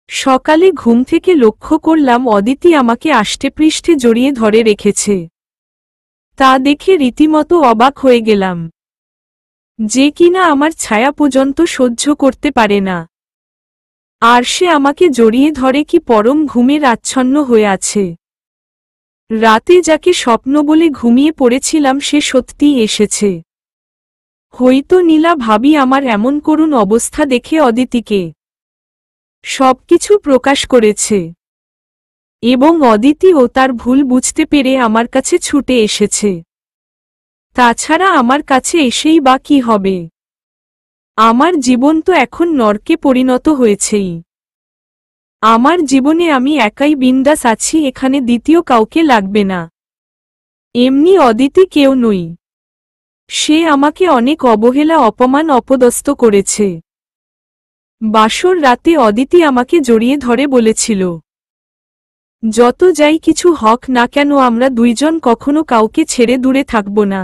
সকালে ঘুম থেকে লক্ষ্য করলাম অদিতি আমাকে আষ্টেপৃষ্ঠে জড়িয়ে ধরে রেখেছে। তা দেখে রীতিমতো অবাক হয়ে গেলাম। যে কিনা আমার ছায়া পর্যন্ত সহ্য করতে পারে না, আর সে আমাকে জড়িয়ে ধরে কি পরম ঘুমের আচ্ছন্ন হয়ে আছে। রাতে যাকে স্বপ্ন বলে ঘুমিয়ে পড়েছিলাম সে সত্যিই এসেছে। হয়তো নীলা ভাবি আমার এমন করুণ অবস্থা দেখে অদিতিকে সবকিছু প্রকাশ করেছে, এবং অদিতি ও তার ভুল বুঝতে পেরে আমার কাছে ছুটে এসেছে। তাছাড়া আমার কাছে এসেই বা কি হবে? আমার জীবন তো এখন নরকে পরিণত হয়েছেই। আমার জীবনে আমি একাই বিন্দাস আছি, এখানে দ্বিতীয় কাউকে লাগবে না। এমনি অদিতি কেউ নই, সে আমাকে অনেক অবহেলা অপমান অপদস্থ করেছে। বাসর রাতে অদিতি আমাকে জড়িয়ে ধরে বলেছিল, যত যাই কিছু হক না কেন আমরা দুইজন কখনো কাউকে ছেড়ে দূরে থাকব না।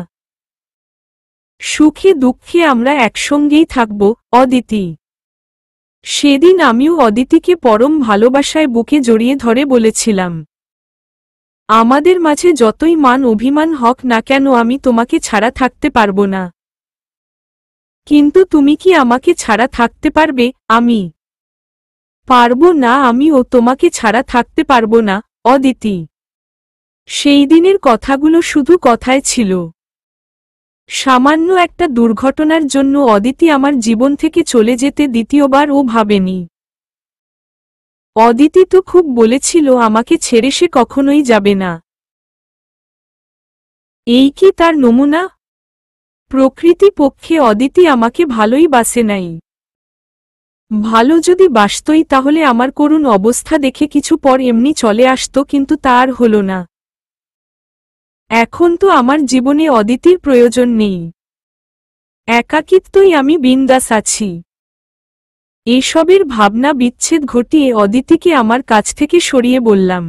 সুখে দুঃখে আমরা একসঙ্গেই থাকব অদিতি। সেদিন আমিও অদিতিকে পরম ভালোবাসায় বুকে জড়িয়ে ধরে বলেছিলাম, আমাদের মাঝে যতই মান অভিমান হক না কেন আমি তোমাকে ছাড়া থাকতে পারব না। কিন্তু তুমি কি আমাকে ছাড়া থাকতে পারবে? আমি পারব না, আমিও তোমাকে ছাড়া থাকতে পারব না অদিতি। সেই দিনের কথাগুলো শুধু কথায় ছিল। সামান্য একটা দুর্ঘটনার জন্য অদিতি আমার জীবন থেকে চলে যেতে দ্বিতীয়বার ও ভাবেনি। অদিতি তো খুব বলেছিল আমাকে ছেড়ে সে কখনোই যাবে না। এই কি তার নমুনা? প্রকৃতি পক্ষে অদিতি আমাকে ভালোই বাসে নাই। ভালো যদি বাসতই তাহলে আমার করুণ অবস্থা দেখে কিছু পর এমনি চলে আসতো, কিন্তু তা আর হল না। এখন তো আমার জীবনে অদিতির প্রয়োজন নেই। একাকিত্বই আমি বিন্দাস আছি। এসবের ভাবনা বিচ্ছেদ ঘটিয়ে অদিতিকে আমার কাছ থেকে সরিয়ে বললাম,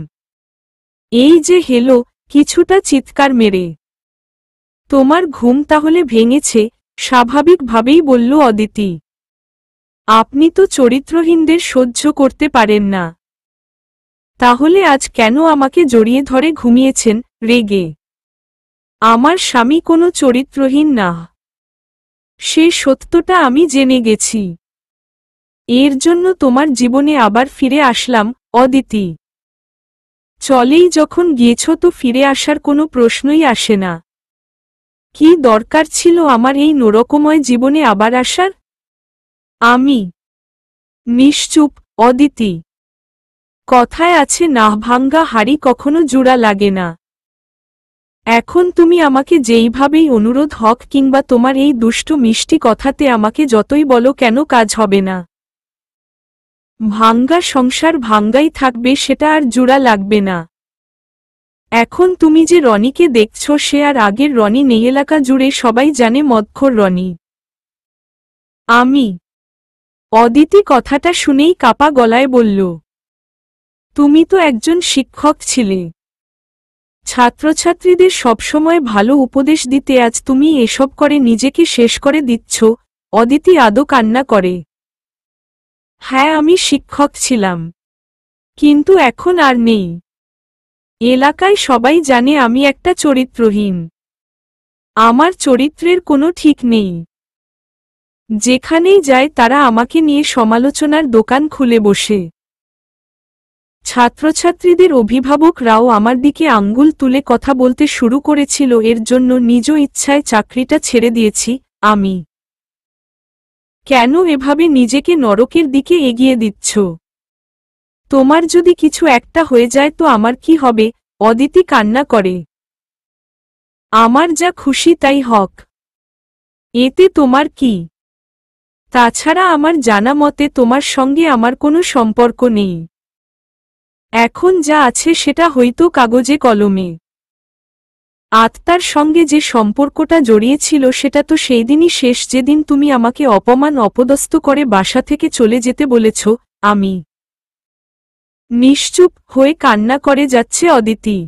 এই যে হেলো, কিছুটা চিৎকার মেরে। তোমার ঘুম তাহলে ভেঙেছে? স্বাভাবিকভাবেই বলল অদিতি। আপনি তো চরিত্রহীনদের সহ্য করতে পারেন না। তাহলে আজ কেন আমাকে জড়িয়ে ধরে ঘুমিয়েছেন রেগে? আমার স্বামী কোনো চরিত্রহীন না, সে সত্যটা আমি জেনে গেছি। এর জন্য তোমার জীবনে আবার ফিরে আসলাম অদিতি। চলেই যখন গিয়েছ তো ফিরে আসার কোনো প্রশ্নই আসে না। কি দরকার ছিল আমার এই নরকময় জীবনে আবার আসার? আমি নিশ্চুপ অদিতি। কথায় আছে না ভাঙ্গা হাড়ি কখনো জোড়া লাগে না। এখন তুমি আমাকে যেইভাবেই অনুরোধ হক কিংবা তোমার এই দুষ্টু মিষ্টি কথাতে আমাকে যতই বলো কেন কাজ হবে না। ভাঙ্গা সংসার ভাঙ্গাই থাকবে, সেটা আর জোড়া লাগবে না। এখন তুমি যে রনিকে দেখছ সে আর আগের রনি নেই, এলাকা জুড়ে সবাই জানে মদখোর রনি। আমি অদিতি কথাটা শুনেই কাপা গলায় বলল, তুমি তো একজন শিক্ষক ছিলে, ছাত্রছাত্রীদের সবসময় ভালো উপদেশ দিতে, আজ তুমি এসব করে নিজেকে শেষ করে দিচ্ছ। অদিতি আদো কান্না করে। হ্যাঁ আমি শিক্ষক ছিলাম, কিন্তু এখন আর নেই। এলাকায় সবাই জানে আমি একটা চরিত্রহীন। আমার চরিত্রের কোনো ঠিক নেই। যেখানেই যায় তারা আমাকে নিয়ে সমালোচনার দোকান খুলে বসে। ছাত্রছাত্রীদের অভিভাবকরাও আমার দিকে আঙ্গুল তুলে কথা বলতে শুরু করেছিল, এর জন্য নিজ ইচ্ছায় চাকরিটা ছেড়ে দিয়েছি আমি। কেন এভাবে নিজেকে নরকের দিকে এগিয়ে দিচ্ছ? তোমার যদি কিছু একটা হয়ে যায় তো আমার কি হবে? অদিতি কান্না করে। আমার যা খুশি তাই হক, এতে তোমার কি? তাছাড়া আমার জানা মতে তোমার সঙ্গে আমার কোনো সম্পর্ক নেই। এখন যা আছে সেটা হয়তো কাগজে কলমে। আত্মার সঙ্গে যে সম্পর্কটা জড়িয়েছিল সেটা তো সেই দিনই শেষ যেদিন তুমি আমাকে অপমান অপদস্থ করে বাসা থেকে চলে যেতে বলেছ। আমি নিশ্চুপ হয়ে কান্না করে যাচ্ছে অদিতি।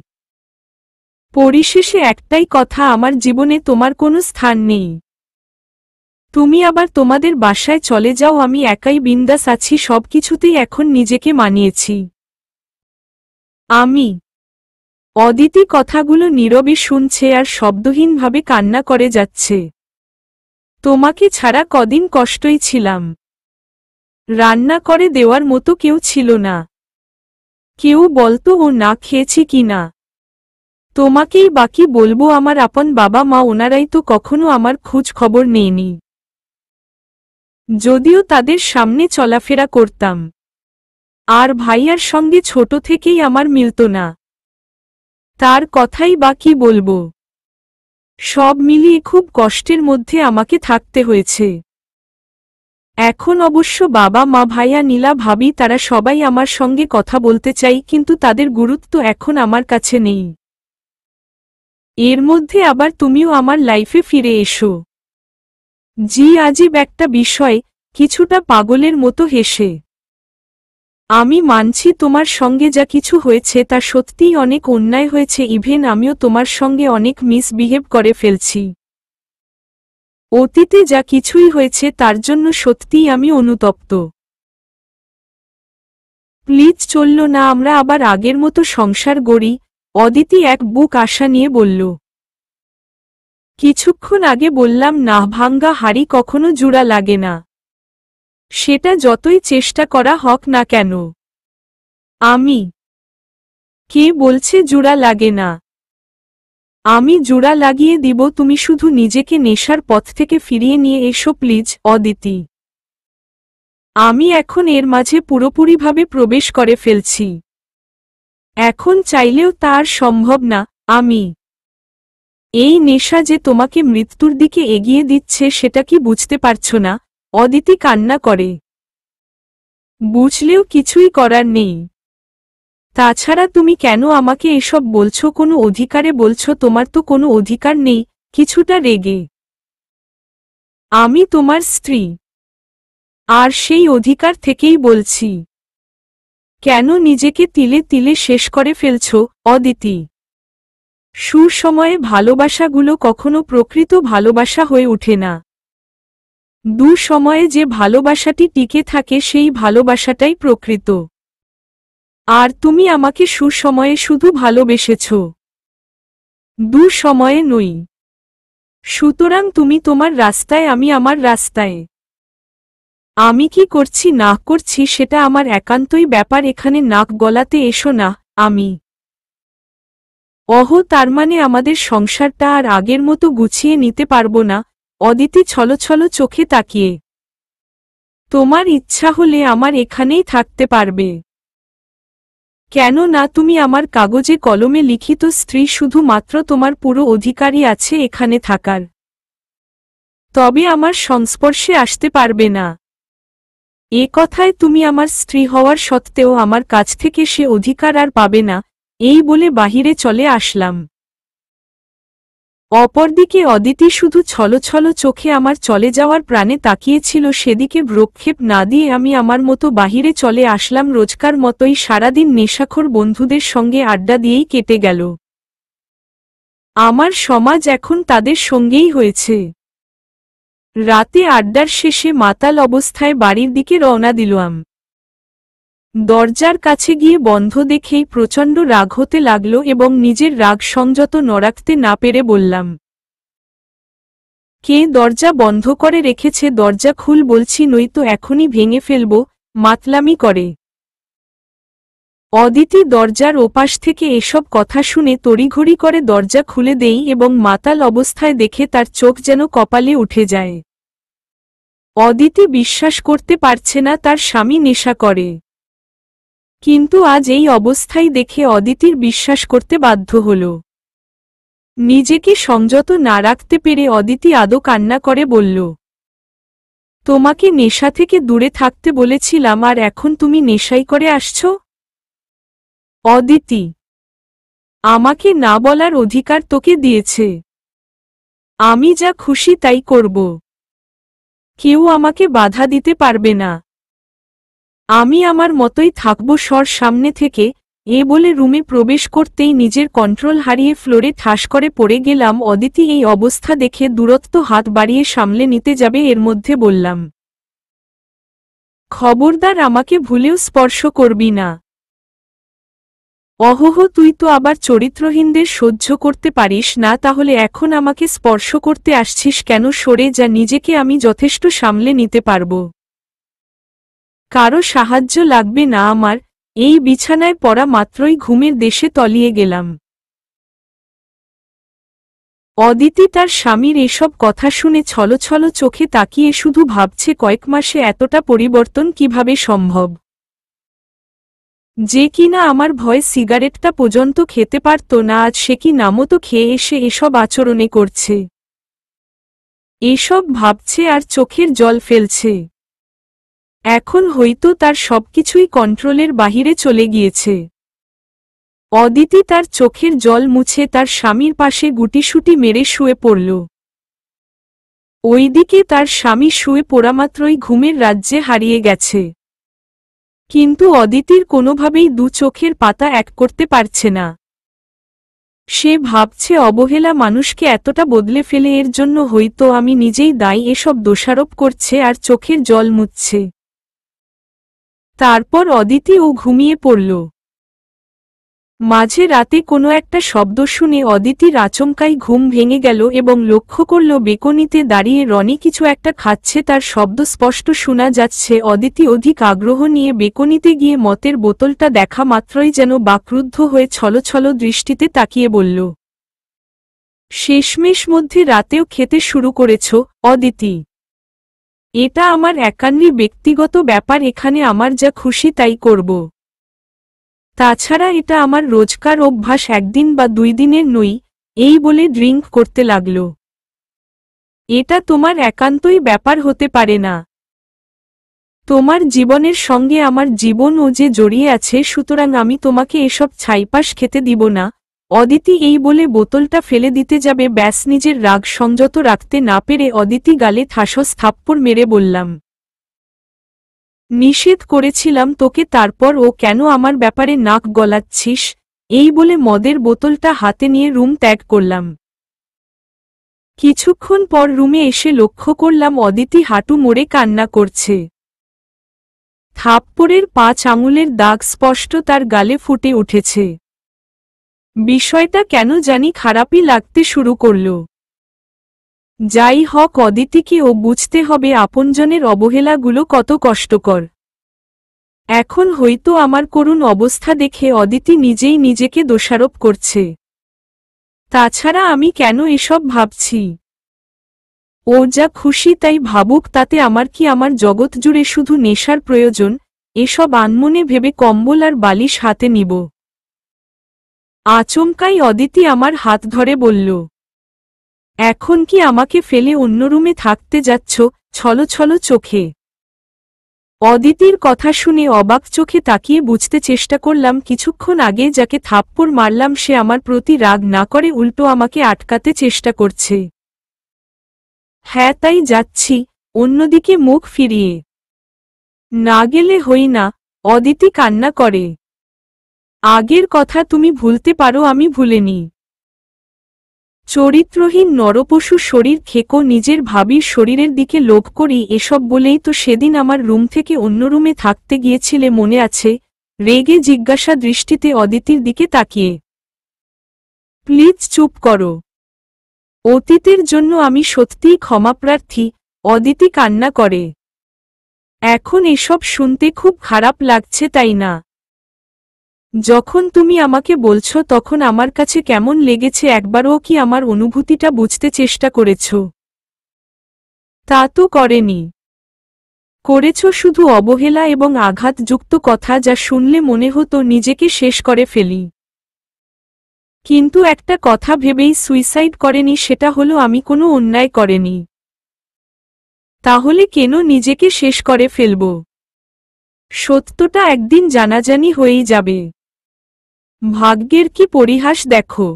পরিশেষে একটাই কথা, আমার জীবনে তোমার কোনো স্থান নেই। তুমি আবার তোমাদের বাসায় চলে যাও, আমি একাই বিন্দাস আছি, সবকিছুতেই এখন নিজেকে মানিয়েছি। আমি। অদিতি কথাগুলো নীরবে শুনছে আর শব্দহীনভাবে কান্না করে যাচ্ছে। তোমাকে ছাড়া কদিন কষ্টই ছিলাম। রান্না করে দেওয়ার মতো কেউ ছিল না। কেউ বলতো ও না খেয়েছি কি না। তোমাকেই বাকি বলবো, আমার আপন বাবা মা, ওনারাই তো কখনো আমার খোঁজ খবর নেয়নি। যদিও তাদের সামনে চলাফেরা করতাম। আর ভাইয়ার সঙ্গে ছোট থেকেই আমার মিলত না। তার কথাই বা কি বলবো। সব মিলিয়ে খুব কষ্টের মধ্যে আমাকে থাকতে হয়েছে। এখন অবশ্য বাবা মা, ভাইয়া, নীলা, ভাবি, তারা সবাই আমার সঙ্গে কথা বলতে চাই, কিন্তু তাদের গুরুত্ব এখন আমার কাছে নেই। এর মধ্যে আবার তুমিও আমার লাইফে ফিরে এসো। জি, আজীব একটা বিষয়, কিছুটা পাগলের মতো হেসে। আমি মানছি তোমার সঙ্গে যা কিছু হয়েছে তা সত্যিই অনেক অন্যায় হয়েছে, ইভেন আমিও তোমার সঙ্গে অনেক মিসবিহেভ করে ফেলছি। অতীতে যা কিছুই হয়েছে তার জন্য সত্যিই আমি অনুতপ্ত। প্লিজ চলল না আমরা আবার আগের মতো সংসার গড়ি? অদিতি এক বুক আশা নিয়ে বলল। কিছুক্ষণ আগে বললাম না, ভাঙ্গা হাড়ি কখনো জোড়া লাগে না। সেটা যতই চেষ্টা করা হোক না কেন। আমি। কে বলছে জোড়া লাগে না? আমি জোড়া লাগিয়ে দিব, তুমি শুধু নিজেকে নেশার পথ থেকে ফিরিয়ে নিয়ে এসো প্লিজ অদিতি। আমি এখন এর মাঝে পুরোপুরিভাবে প্রবেশ করে ফেলছি। এখন চাইলেও তা আর সম্ভব না। আমি। এই নেশা যে তোমাকে মৃত্যুর দিকে এগিয়ে দিচ্ছে সেটা কি বুঝতে পারছো না? অদিতি কান্না করে। বুঝলেও কিছুই করার নেই। তাছাড়া তুমি কেন আমাকে এসব বলছো? কোনো অধিকারে বলছো? তোমার তো কোনো অধিকার নেই। কিছুটা রেগে। আমি তোমার স্ত্রী। আর সেই অধিকার থেকেই বলছি। কেন নিজেকে তিলে তিলে শেষ করে ফেলছো অদিতি? সুসময়ে ভালোবাসাগুলো কখনো প্রকৃত ভালোবাসা হয়ে ওঠে না। দুঃসময়ে যে ভালোবাসাটি টিকে থাকে সেই ভালোবাসাটাই প্রকৃত। আর তুমি আমাকে সুসময়ে শুধু ভালোবেসেছ, দুঃসময়ে নই। সুতরাং তুমি তোমার রাস্তায়, আমি আমার রাস্তায়। আমি কি করছি না করছি সেটা আমার একান্তই ব্যাপার, এখানে নাক গলাতে এসো না। আমি। তার মানে আমাদের সংসারটা আর আগের মতো গুছিয়ে নিতে পারবো না? অদিতি ছলছল চোখে তাকিয়ে। তোমার ইচ্ছা হলে আমার এখানেই থাকতে পারবে। কেন না? তুমি আমার কাগজে কলমে লিখিত স্ত্রী, শুধুমাত্র তোমার পুরো অধিকারই আছে এখানে থাকার। তবে আমার সংস্পর্শে আসতে পারবে না। এ কথায় তুমি আমার স্ত্রী হওয়ার সত্ত্বেও আমার কাছ থেকে সে অধিকার আর পাবে না, এই বলে বাহিরে চলে আসলাম। অপরদিকে অদিতি শুধু ছলছল চোখে আমার চলে যাওয়ার প্রাণে তাকিয়েছিল, সেদিকে ভ্রুক্ষেপ না দিয়ে আমি আমার মতো বাহিরে চলে আসলাম। রোজকার মতোই সারাদিন নেশাখোর বন্ধুদের সঙ্গে আড্ডা দিয়েই কেটে গেল। আমার সমাজ এখন তাদের সঙ্গেই হয়েছে। রাতে আড্ডার শেষে মাতাল অবস্থায় বাড়ির দিকে রওনা দিলাম। দরজার কাছে গিয়ে বন্ধ দেখেই প্রচণ্ড রাগ হতে লাগল এবং নিজের রাগ সংযত রাখতে না পেরে বললাম, কে দরজা বন্ধ করে রেখেছে? দরজা খুল বলছি, নয়তো এখনই ভেঙে ফেলব। মাতলামি করে। অদিতি দরজার ওপাশ থেকে এসব কথা শুনে তড়িঘড়ি করে দরজা খুলে দেই এবং মাতাল অবস্থায় দেখে তার চোখ যেন কপালে উঠে যায়। অদিতি বিশ্বাস করতে পারছে না তার স্বামী নেশা করে। কিন্তু আজ এই অবস্থায় দেখে অদিতির বিশ্বাস করতে বাধ্য হল। নিজেকে সংযত না রাখতে পেরে অদিতি আদো কান্না করে বলল, তোমাকে নেশা থেকে দূরে থাকতে বলেছিলাম আর এখন তুমি নেশাই করে আসছ? অদিতি, আমাকে না বলার অধিকার তোকে দিয়েছে। আমি যা খুশি তাই করব। কেউ আমাকে বাধা দিতে পারবে না। আমি আমার মতোই থাকব। সর সামনে থেকে, এ বলে রুমে প্রবেশ করতেই নিজের কন্ট্রোল হারিয়ে ফ্লোরে ঠাস করে পড়ে গেলাম। অদিতি এই অবস্থা দেখে দূরত্ব হাত বাড়িয়ে সামলে নিতে যাবে এর মধ্যে বললাম, খবরদার আমাকে ভুলেও স্পর্শ করবি না। অহোহ, তুই তো আবার চরিত্রহীনদের সহ্য করতে পারিস না, তাহলে এখন আমাকে স্পর্শ করতে আসছিস কেন? সরে যা, নিজেকে আমি যথেষ্ট সামলে নিতে পারব। কারো সাহায্য লাগবে না আমার। এই বিছানায় পড়া মাত্রই ঘুমের দেশে তলিয়ে গেলাম। অদিতি তার স্বামীর এসব কথা শুনে ছলছল চোখে তাকিয়ে শুধু ভাবছে কয়েক মাসে এতটা পরিবর্তন কিভাবে সম্ভব। যে কিনা আমার ভয়ে সিগারেটটা পর্যন্ত খেতে পারত না, আজ সে কি নামতো খেয়ে এসে এসব আচরণে করছে। এসব ভাবছে আর চোখের জল ফেলছে। এখন হয়তো তার সবকিছুই কন্ট্রোলের বাহিরে চলে গিয়েছে। অদিতি তার চোখের জল মুছে তার স্বামীর পাশে গুটিসুটি মেরে শুয়ে পড়ল। ওইদিকে তার স্বামী শুয়ে পড়ামাত্রই ঘুমের রাজ্যে হারিয়ে গেছে। কিন্তু অদিতির কোনোভাবেই দু চোখের পাতা এক করতে পারছে না। সে ভাবছে অবহেলা মানুষকে এতটা বদলে ফেলে, এর জন্য হয়তো আমি নিজেই দায়ী। এসব দোষারোপ করছে আর চোখের জল মুছছে। তারপর অদিতি ও ঘুমিয়ে পড়ল। মাঝে রাতে কোনো একটা শব্দ শুনে অদিতির আচমকাই ঘুম ভেঙে গেল এবং লক্ষ্য করল বেকনিতে দাঁড়িয়ে রনি কিছু একটা খাচ্ছে, তার শব্দ স্পষ্ট শোনা যাচ্ছে। অদিতি অধিক আগ্রহ নিয়ে বেকনিতে গিয়ে মদের বোতলটা দেখা মাত্রই যেন বাকরুদ্ধ হয়ে ছলছল দৃষ্টিতে তাকিয়ে বলল, শেষমেশ মধ্যে রাতেও খেতে শুরু করেছ অদিতি? এটা আমার একান্নই ব্যক্তিগত ব্যাপার, এখানে আমার যা খুশি তাই করব। তাছাড়া এটা আমার রোজকার অভ্যাস, একদিন বা 2 দিনের নই। এই বলে ড্রিঙ্ক করতে লাগল। এটা তোমার একান্তই ব্যাপার হতে পারে না। তোমার জীবনের সঙ্গে আমার জীবনও যে জড়িয়ে আছে, সুতরাং আমি তোমাকে এসব ছাইপাশ খেতে দিব না। অদিতি এই বলে বোতলটা ফেলে দিতে যাবে, ব্যাস নিজের রাগ সংযত রাখতে না পেরে অদিতি গালে ঠাসস থাপ্পড় মেরে বললাম, নিষেধ করেছিলাম তোকে, তারপর ও কেন আমার ব্যাপারে নাক গলাচ্ছিস? এই বলে মদের বোতলটা হাতে নিয়ে রুম ত্যাগ করলাম। কিছুক্ষণ পর রুমে এসে লক্ষ্য করলাম অদিতি হাঁটু মোড়ে কান্না করছে। থাপ্পড়ের 5 আঙুলের দাগ স্পষ্ট তার গালে ফুটে উঠেছে। বিষয়টা কেন জানি খারাপই লাগতে শুরু করল। যাই হোক, অদিতিকেও বুঝতে হবে আপনজনের অবহেলাগুলো কত কষ্টকর। এখন হয়তো আমার করুণ অবস্থা দেখে অদিতি নিজেই নিজেকে দোষারোপ করছে। তাছাড়া আমি কেন এসব ভাবছি? ও যা খুশি তাই ভাবুক, তাতে আমার কি? আমার জগৎ জুড়ে শুধু নেশার প্রয়োজন। এসব আনমনে ভেবে কম্বল আর বালিশ হাতে নিব। আচমকাই অদিতি আমার হাত ধরে বলল, এখন কি আমাকে ফেলে অন্য রুমে থাকতে যাচ্ছ? ছলছল চোখে অদিতির কথা শুনে অবাক চোখে তাকিয়ে বুঝতে চেষ্টা করলাম, কিছুক্ষণ আগে যাকে থাপ্পড় মারলাম সে আমার প্রতি রাগ না করে উল্টো আমাকে আটকাতে চেষ্টা করছে। হ্যাঁ, তাই যাচ্ছি। অন্যদিকে মুখ ফিরিয়ে না গেলে হই না। অদিতি কান্না করে, আগের কথা তুমি ভুলতে পারো, আমি ভুলিনি। চরিত্রহীন নরপশু শরীর খেকো, নিজের ভাবির শরীরের দিকে লোভ করি। এসব বলেই তো সেদিন আমার রুম থেকে অন্য রুমে থাকতে গিয়েছিলে, মনে আছে? রেগে জিজ্ঞাসা দৃষ্টিতে অদিতির দিকে তাকিয়ে। প্লিজ চুপ করো। অতীতের জন্য আমি সত্যিই ক্ষমাপ্রার্থী। অদিতি কান্না করে, এখন এসব শুনতে খুব খারাপ লাগছে তাই না? যখন তুমি আমাকে বলছো তখন আমার কাছে কেমন লেগেছে একবারও কি আমার অনুভূতিটা বুঝতে চেষ্টা করেছ? তা তো করেনি। করেছ শুধু অবহেলা এবং আঘাতযুক্ত কথা, যা শুনলে মনে হতো নিজেকে শেষ করে ফেলি। কিন্তু একটা কথা ভেবেই সুইসাইড করেনি, সেটা হলো আমি কোনো অন্যায় করেনি। তাহলে কেন নিজেকে শেষ করে ফেলব? সত্যটা একদিন জানাজানি হয়েই যাবে। ভাগ্যের কি পরিহাস দেখো।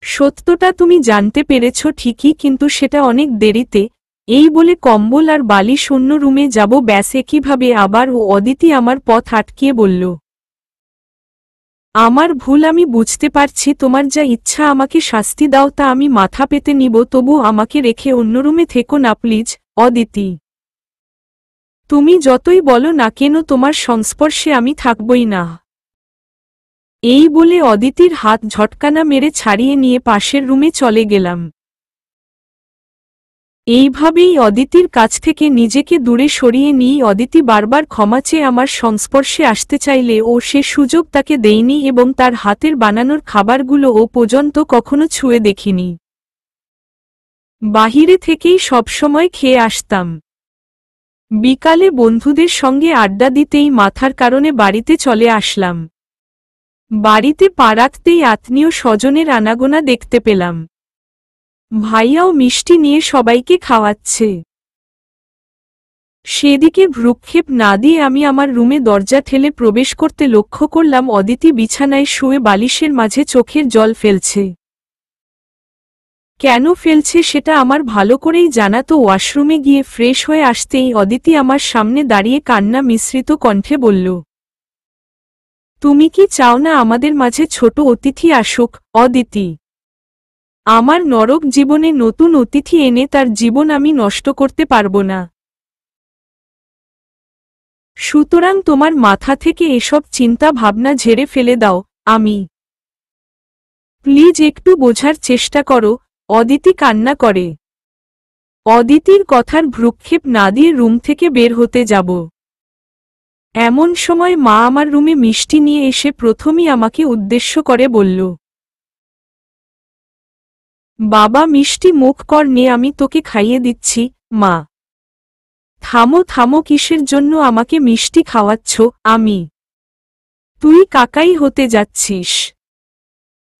সত্যটা তুমি জানতে পেরেছ ঠিকই, কিন্তু সেটা অনেক দেরিতে। এই বলে কম্বল আর বালিশ অন্য রুমে যাব, ব্যাস একইভাবে আবার ও অদিতি আমার পথ আটকিয়ে বলল, আমার ভুল আমি বুঝতে পারছি, তোমার যা ইচ্ছা আমাকে শাস্তি দাও, তা আমি মাথা পেতে নিব, তবু আমাকে রেখে অন্য রুমে থেকো না প্লিজ, অদিতি। তুমি যতই বলো না কেন তোমার সংস্পর্শে আমি থাকবই না। এই বলে অদিতির হাত ঝটকানা মেরে ছাড়িয়ে নিয়ে পাশের রুমে চলে গেলাম। এইভাবেই অদিতির কাছ থেকে নিজেকে দূরে সরিয়ে নিয়ে অদিতি বারবার ক্ষমা চেয়ে আমার সংস্পর্শে আসতে চাইলে ও সে সুযোগ তাকে দেয়নি এবং তার হাতের বানানোর খাবারগুলো ও পর্যন্ত কখনো ছুঁয়ে দেখিনি। বাহিরে থেকেই সবসময় খেয়ে আসতাম। বিকালে বন্ধুদের সঙ্গে আড্ডা দিতেই মাথার কারণে বাড়িতে চলে আসলাম। বাড়িতে পা রাখতেই আত্মীয় স্বজনের আনাগোনা দেখতে পেলাম। ভাইয়াও মিষ্টি নিয়ে সবাইকে খাওয়াচ্ছে। সেদিকে ভ্রুক্ষেপ না দিয়ে আমি আমার রুমে দরজা ঠেলে প্রবেশ করতে লক্ষ্য করলাম অদিতি বিছানায় শুয়ে বালিশের মাঝে চোখের জল ফেলছে। কেন ফেলছে সেটা আমার ভালো করেই জানা, তো ওয়াশরুমে গিয়ে ফ্রেশ হয়ে আসতেই অদিতি আমার সামনে দাঁড়িয়ে কান্না মিশ্রিত কণ্ঠে বলল, তুমি কি চাও না আমাদের মাঝে ছোট অতিথি আসুক? অদিতি, আমার নরক জীবনে নতুন অতিথি এনে তার জীবন আমি নষ্ট করতে পারবো না। সুতরাং তোমার মাথা থেকে এসব চিন্তা ভাবনা ঝেড়ে ফেলে দাও। আমি প্লিজ একটু বোঝার চেষ্টা করো। অদিতি কান্না করে। অদিতির কথার ভ্রুক্ষেপ না দিয়ে রুম থেকে বের হতে যাব, এমন সময় মা আমার রুমে মিষ্টি নিয়ে এসে প্রথমেই আমাকে উদ্দেশ্য করে বলল, বাবা মিষ্টি মুখ কর নে, আমি তোকে খাইয়ে দিচ্ছি। মা, থামো থামো, কিসের জন্য আমাকে মিষ্টি খাওয়াচ্ছ? আমি তুই কাকাই হতে যাচ্ছিস,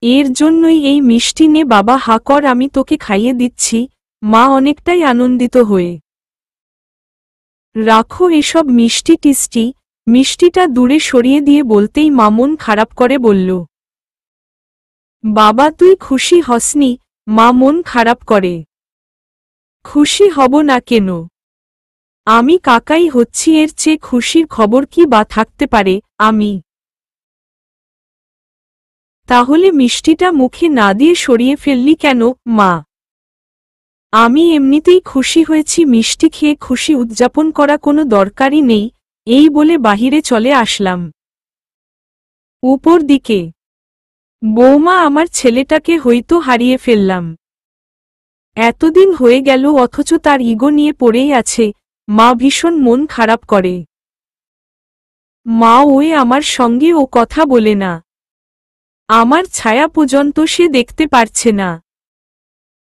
এর জন্যই এই মিষ্টি নে বাবা, হা কর, আমি তোকে খাইয়ে দিচ্ছি। মা অনেকটাই আনন্দিত হয়ে, রাখো এসব মিষ্টি টিষ্টি। মিষ্টিটা দূরে সরিয়ে দিয়ে বলতেই মা মন খারাপ করে বলল, বাবা তুই খুশি হসনি? মা মন খারাপ করে, খুশি হব না কেন? আমি কাকাই হচ্ছি, এর চেয়ে খুশির খবর কি বা থাকতে পারে? আমি তাহলে মিষ্টিটা মুখে না দিয়ে সরিয়ে ফেললি কেন? মা, আমি এমনিতেই খুশি হয়েছি, মিষ্টি খেয়ে খুশি উদযাপন করা কোনো দরকারই নেই। এই বলে বাহিরে চলে আসলাম। উপর দিকে, বৌমা, আমার ছেলেটাকে হয়তো হারিয়ে ফেললাম। এতদিন হয়ে গেল অথচ তার ইগো নিয়ে পড়েই আছে। মা ভীষণ মন খারাপ করে। মা ওই আমার সঙ্গে ও কথা বলে না, আমার ছায়া পর্যন্ত সে দেখতে পারছে না,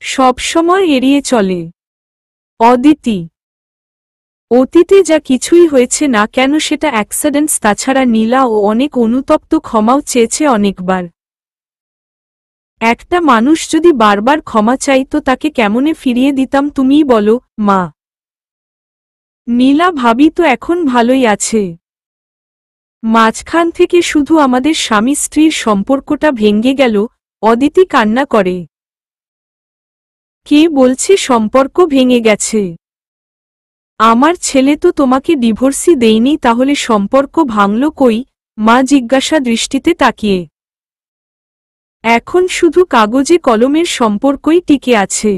সব সময় এড়িয়ে চলে। অদিতি, অতীতে যা কিছুই হয়েছে না কেন সেটা অ্যাক্সিডেন্টস, তাছাড়া নীলা ও অনেক অনুতপ্ত, ক্ষমাও চেয়েছে অনেকবার। একটা মানুষ যদি বারবার ক্ষমা চাইতো তাকে কেমনে ফিরিয়ে দিতাম তুমিই বলো? মা, নীলা ভাবি তো এখন ভালোই আছে, মাঝখান থেকে শুধু আমাদের স্বামী স্ত্রীর সম্পর্কটা ভেঙে গেল। অদিতি কান্না করে, কে বলছে সম্পর্ক ভেঙে গেছে? আমার ছেলে তো তোমাকে ডিভোর্সই দেয়নি, তাহলে সম্পর্ক ভাঙল কই? মা জিজ্ঞাসা দৃষ্টিতে তাকিয়ে, এখন শুধু কাগজে কলমের সম্পর্কই টিকে আছে,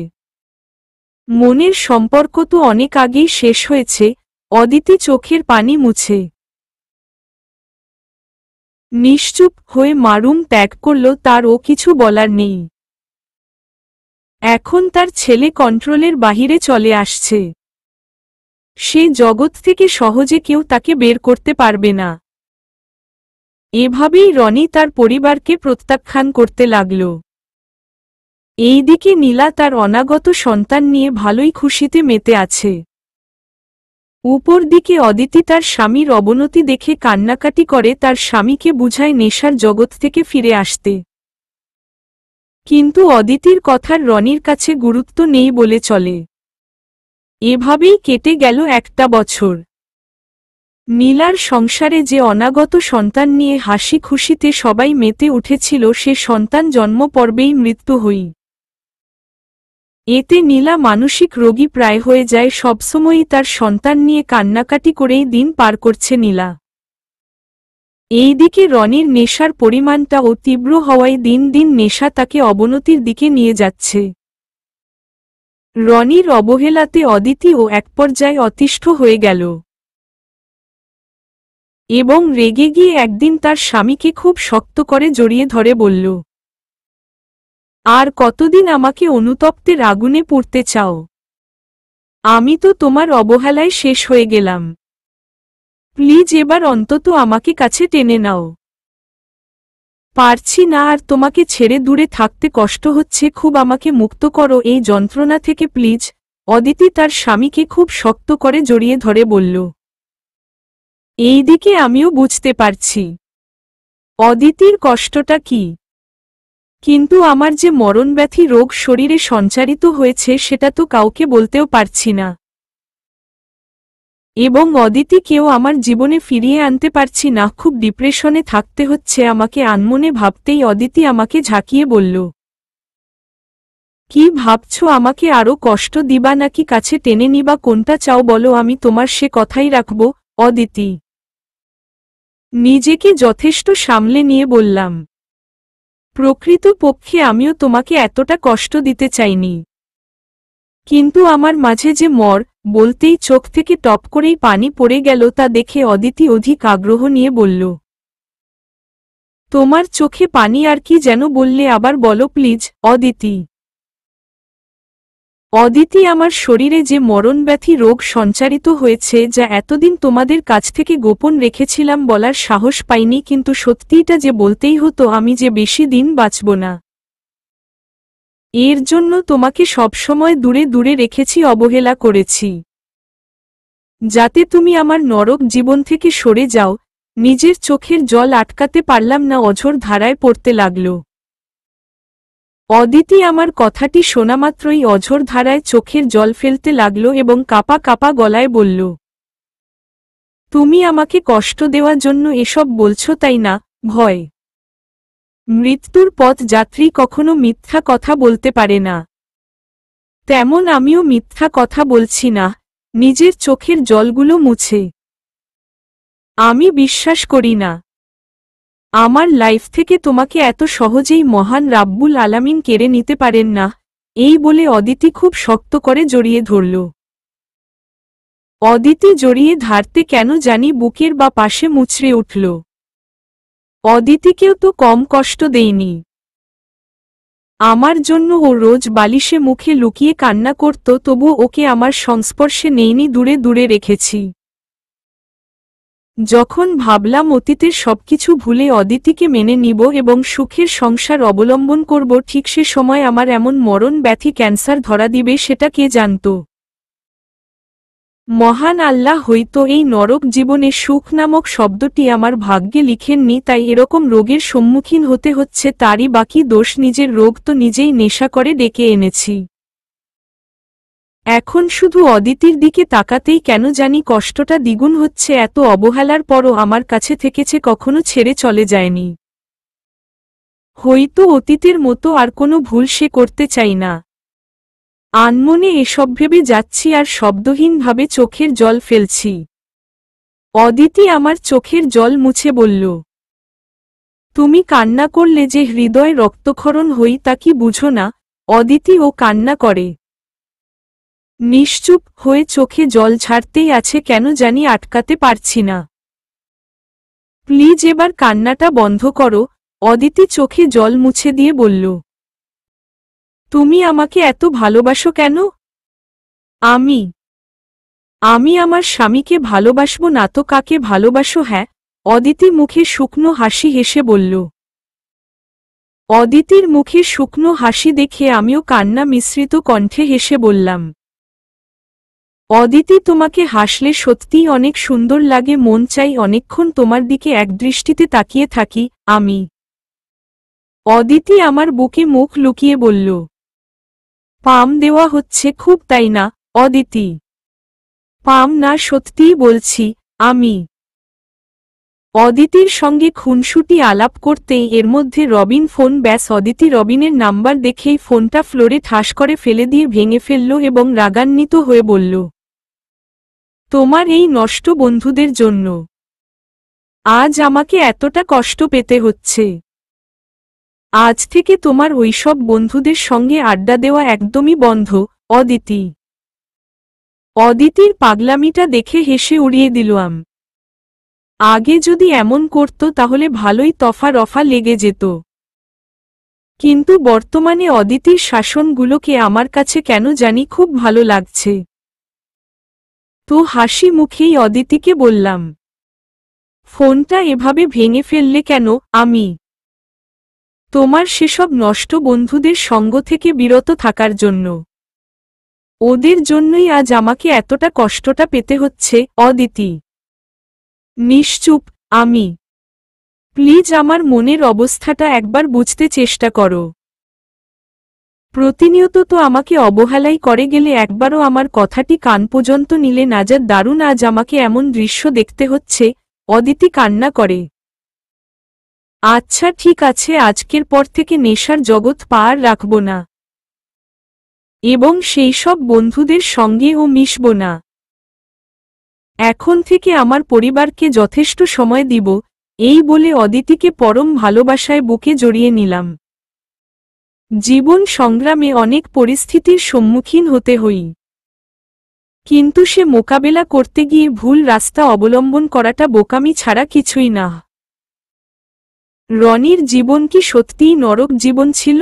মনের সম্পর্ক তো অনেক আগেই শেষ হয়েছে। অদিতি চোখের পানি মুছে নিশ্চুপ হয়ে মারুম ত্যাগ করল, তার ও কিছু বলার নেই। এখন তার ছেলে কন্ট্রোলের বাহিরে চলে আসছে, সে জগৎ থেকে সহজে কেউ তাকে বের করতে পারবে না। এভাবেই রনি তার পরিবারকে প্রত্যাখ্যান করতে লাগল। এইদিকে নীলা তার অনাগত সন্তান নিয়ে ভালোই খুশিতে মেতে আছে। উপর দিকে অদিতি তার স্বামীর অবনতি দেখে কান্নাকাটি করে, তার স্বামীকে বুঝায় নেশার জগৎ থেকে ফিরে আসতে। কিন্তু অদিতির কথার রনির কাছে গুরুত্ব নেই বলে চলে। এভাবেই কেটে গেল একটা বছর। নীলার সংসারে যে অনাগত সন্তান নিয়ে হাসি খুশিতে সবাই মেতে উঠেছিল, সে সন্তান জন্ম পর্বেই মৃত্যু হই। এতে নীলা মানসিক রোগী প্রায় হয়ে যায়, সবসময়ই তার সন্তান নিয়ে কান্নাকাটি করেই দিন পার করছে নীলা। এইদিকে রনির নেশার পরিমাণটাও তীব্র হওয়ায় দিন দিন নেশা তাকে অবনতির দিকে নিয়ে যাচ্ছে। রনির অবহেলাতে অদিতিও এক পর্যায়ে অতিষ্ঠ হয়ে গেল এবং রেগে গিয়ে একদিন তার স্বামীকে খুব শক্ত করে জড়িয়ে ধরে বলল, আর কতদিন আমাকে অনুতপ্তের আগুনে পুড়তে চাও? আমি তো তোমার অবহেলায় শেষ হয়ে গেলাম। প্লিজ এবার অন্তত আমাকে কাছে টেনে নাও। পারছি না আর তোমাকে ছেড়ে দূরে থাকতে কষ্ট হচ্ছে খুব, আমাকে মুক্ত করো এই যন্ত্রণা থেকে প্লিজ। অদিতি তার স্বামীকে খুব শক্ত করে জড়িয়ে ধরে বলল। এইদিকে আমিও বুঝতে পারছি অদিতির কষ্টটা কি, কিন্তু আমার যে মরণব্যাধি রোগ শরীরে সঞ্চারিত হয়েছে সেটা তো কাউকে বলতেও পারছি না, এবং অদিতিকেও আমার জীবনে ফিরিয়ে আনতে পারছি না। খুব ডিপ্রেশনে থাকতে হচ্ছে আমাকে। আনমনে ভাবতেই অদিতি আমাকে ঝাঁকিয়ে বলল, কি ভাবছো? আমাকে আরো কষ্ট দিবা নাকি কাছে টেনে নিবা? কোনটা চাও বলো, আমি তোমার সে কথাই রাখব। অদিতি নিজেকে যথেষ্ট সামলে নিয়ে বললাম, প্রকৃতপক্ষে আমিও তোমাকে এতটা কষ্ট দিতে চাইনি, কিন্তু আমার মাঝে যে বলতেই চোখ থেকে টপ করেই পানি পড়ে গেল। তা দেখে অদিতি অধিক আগ্রহ নিয়ে বলল, তোমার চোখে পানি আর কি যেন বললে? আবার বলো প্লিজ। অদিতি অদিতি আমার শরীরে যে মরণব্যাধি রোগ সঞ্চারিত হয়েছে, যা এতদিন তোমাদের কাছ থেকে গোপন রেখেছিলাম, বলার সাহস পাইনি, কিন্তু সত্যিটা যে বলতেই হতো, আমি যে বেশি দিন বাঁচব না। এর জন্য তোমাকে সবসময় দূরে দূরে রেখেছি, অবহেলা করেছি, যাতে তুমি আমার নরক জীবন থেকে সরে যাও। নিজের চোখের জল আটকাতে পারলাম না, অঝোর ধারায় পড়তে লাগল। অদিতি আমার কথাটি শোনামাত্রই অঝোর ধারায় চোখের জল ফেলতে লাগল এবং কাঁপা কাঁপা গলায় বলল, তুমি আমাকে কষ্ট দেওয়ার জন্য এসব বলছো তাই না? ভয় মৃত্যুর পথ যাত্রী কখনো মিথ্যা কথা বলতে পারে না, তেমন আমিও মিথ্যা কথা বলছি না। নিজের চোখের জলগুলো মুছে আমি বিশ্বাস করি না আমার লাইফ থেকে তোমাকে এত সহজেই মহান রাব্বুল আলামিন কেড়ে নিতে পারেন না। এই বলে অদিতি খুব শক্ত করে জড়িয়ে ধরল। অদিতি জড়িয়ে ধরতে কেন জানি বুকের বা পাশে মুচড়ে উঠল। অদিতিকেও তো কম কষ্ট দেইনি। আমার জন্য ও রোজ বালিশে মুখে লুকিয়ে কান্না করত, তবু ওকে আমার সংস্পর্শে নেইনি, দূরে দূরে রেখেছি। যখন ভাবলাম অতীতের সবকিছু ভুলে অদিতিকে মেনে নিব এবং সুখের সংসার অবলম্বন করব, ঠিক সে সময় আমার এমন মরণ ব্যাধি ক্যান্সার ধরা দিবে, সেটা কে জানত? মহান আল্লাহ হয়তো এই নরক জীবনে সুখ নামক শব্দটি আমার ভাগ্যে লিখেননি, তাই এরকম রোগের সম্মুখীন হতে হচ্ছে। তারই বাকি দোষ, নিজের রোগ তো নিজেই নেশা করে ডেকে এনেছি। এখন শুধু অদিতির দিকে তাকাতেই কেন জানি কষ্টটা দ্বিগুণ হচ্ছে। এত অবহেলার পরও আমার কাছে থেকেছে, কখনো ছেড়ে চলে যায়নি। হয়তো অতীতের মতো আর কোনো ভুল সে করতে চাই না। আনমনে এসব ভেবে যাচ্ছি আর শব্দহীনভাবে চোখের জল ফেলছি। অদিতি আমার চোখের জল মুছে বলল, তুমি কান্না করলে যে হৃদয় রক্তক্ষরণ হই, তা কি বুঝো না? অদিতি ও কান্না করে। নিশ্চুপ হয়ে চোখে জল ঝাড়তেই আছে, কেন জানি আটকাতে পারছি না। প্লিজ এবার কান্নাটা বন্ধ করো। অদিতি চোখে জল মুছে দিয়ে বলল, তুমি আমাকে এত ভালোবাসো কেন? আমি আমার স্বামীকে ভালোবাসবো না তো কাকে ভালোবাসো? হ্যাঁ। অদিতি মুখে শুকনো হাসি হেসে বলল। অদিতির মুখে শুকনো হাসি দেখে আমিও কান্না মিশ্রিত কণ্ঠে হেসে বললাম, অদিতি তোমাকে হাসলে সত্যিই অনেক সুন্দর লাগে, মন চাই অনেকক্ষণ তোমার দিকে একদৃষ্টিতে তাকিয়ে থাকি আমি। অদিতি আমার বুকে মুখ লুকিয়ে বলল, পাম দেওয়া হচ্ছে খুব, তাই না? অদিতি, পাম না, সত্যিই বলছি আমি। অদিতির সঙ্গে খুনসুটি আলাপ করতেই এর মধ্যে রবিন ফোন। ব্যাস, অদিতি রবিনের নাম্বার দেখেই ফোনটা ফ্লোরে ঠাস করে ফেলে দিয়ে ভেঙে ফেলল এবং রাগান্বিত হয়ে বলল, তোমার এই নষ্ট বন্ধুদের জন্য আজ আমাকে এতটা কষ্ট পেতে হচ্ছে। আজ থেকে তোমার ওইসব বন্ধুদের সঙ্গে আড্ডা দেওয়া একদমই বন্ধ, অদিতি। অদিতির পাগলামিটা দেখে হেসে উড়িয়ে দিলাম। আগে যদি এমন করত তাহলে ভালোই তফা রফা লেগে যেত, কিন্তু বর্তমানে অদিতির শাসনগুলোকে আমার কাছে কেন জানি খুব ভালো লাগছে। তো হাসি মুখেই অদিতিকে বললাম, ফোনটা এভাবে ভেঙে ফেললে কেন? আমি তোমার সেসব নষ্ট বন্ধুদের সঙ্গ থেকে বিরত থাকার জন্য। ওদের জন্যই আজ আমাকে এতটা কষ্টটা পেতে হচ্ছে। অদিতি নিশ্চুপ। আমি প্লিজ আমার মনের অবস্থাটা একবার বুঝতে চেষ্টা করো। প্রতিনিয়ত তো আমাকে অবহেলাই করে গেলে, একবারও আমার কথাটি কান পর্যন্ত নিলে না। যা দারুণ আজ আমাকে এমন দৃশ্য দেখতে হচ্ছে। অদিতি কান্না করে। আচ্ছা ঠিক আছে, আজকের পর থেকে নেশার জগৎ পার রাখব না এবং সেই সব বন্ধুদের সঙ্গেও মিশব না। এখন থেকে আমার পরিবারকে যথেষ্ট সময় দিব। এই বলে অদিতিকে পরম ভালোবাসায় বুকে জড়িয়ে নিলাম। জীবন সংগ্রামে অনেক পরিস্থিতির সম্মুখীন হতে হই, কিন্তু সে মোকাবেলা করতে গিয়ে ভুল রাস্তা অবলম্বন করাটা বোকামি ছাড়া কিছুই না। রনির জীবন কি সত্যিই নরক জীবন ছিল?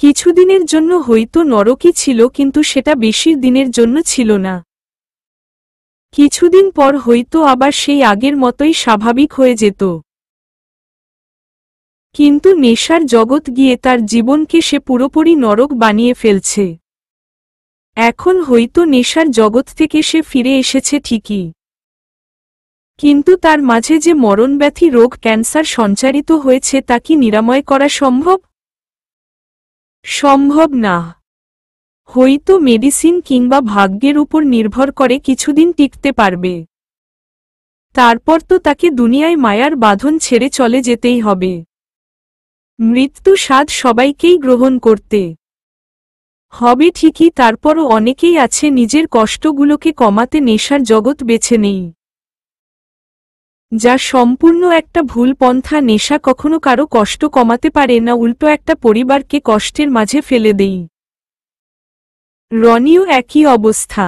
কিছুদিনের জন্য হয়তো নরকই ছিল, কিন্তু সেটা বেশি দিনের জন্য ছিল না। কিছুদিন পর হয়তো আবার সেই আগের মতোই স্বাভাবিক হয়ে যেত। কিন্তু নেশার জগৎ গিয়ে তার জীবনকে সে পুরোপুরি নরক বানিয়ে ফেলছে। এখন হয়তো নেশার জগৎ থেকে সে ফিরে এসেছে ঠিকই, কিন্তু তার মাঝে যে মরণব্যাধি রোগ ক্যান্সার সঞ্চারিত হয়েছে তা কি নিরাময় করা সম্ভব? সম্ভব না। হয়তো মেডিসিন কিংবা ভাগ্যের উপর নির্ভর করে কিছুদিন টিকতে পারবে, তারপর তো তাকে দুনিয়ায় মায়ার বাঁধন ছেড়ে চলে যেতেই হবে। মৃত্যু স্বাদ সবাইকেই গ্রহণ করতে হবে ঠিকই, তারপরও অনেকেই আছে নিজের কষ্টগুলোকে কমাতে নেশার জগৎ বেছে নেই, যা সম্পূর্ণ একটা ভুল পন্থা। নেশা কখনো কারো কষ্ট কমাতে পারে না, উল্টো একটা পরিবারকে কষ্টের মাঝে ফেলে দেই। রনিও একই অবস্থা।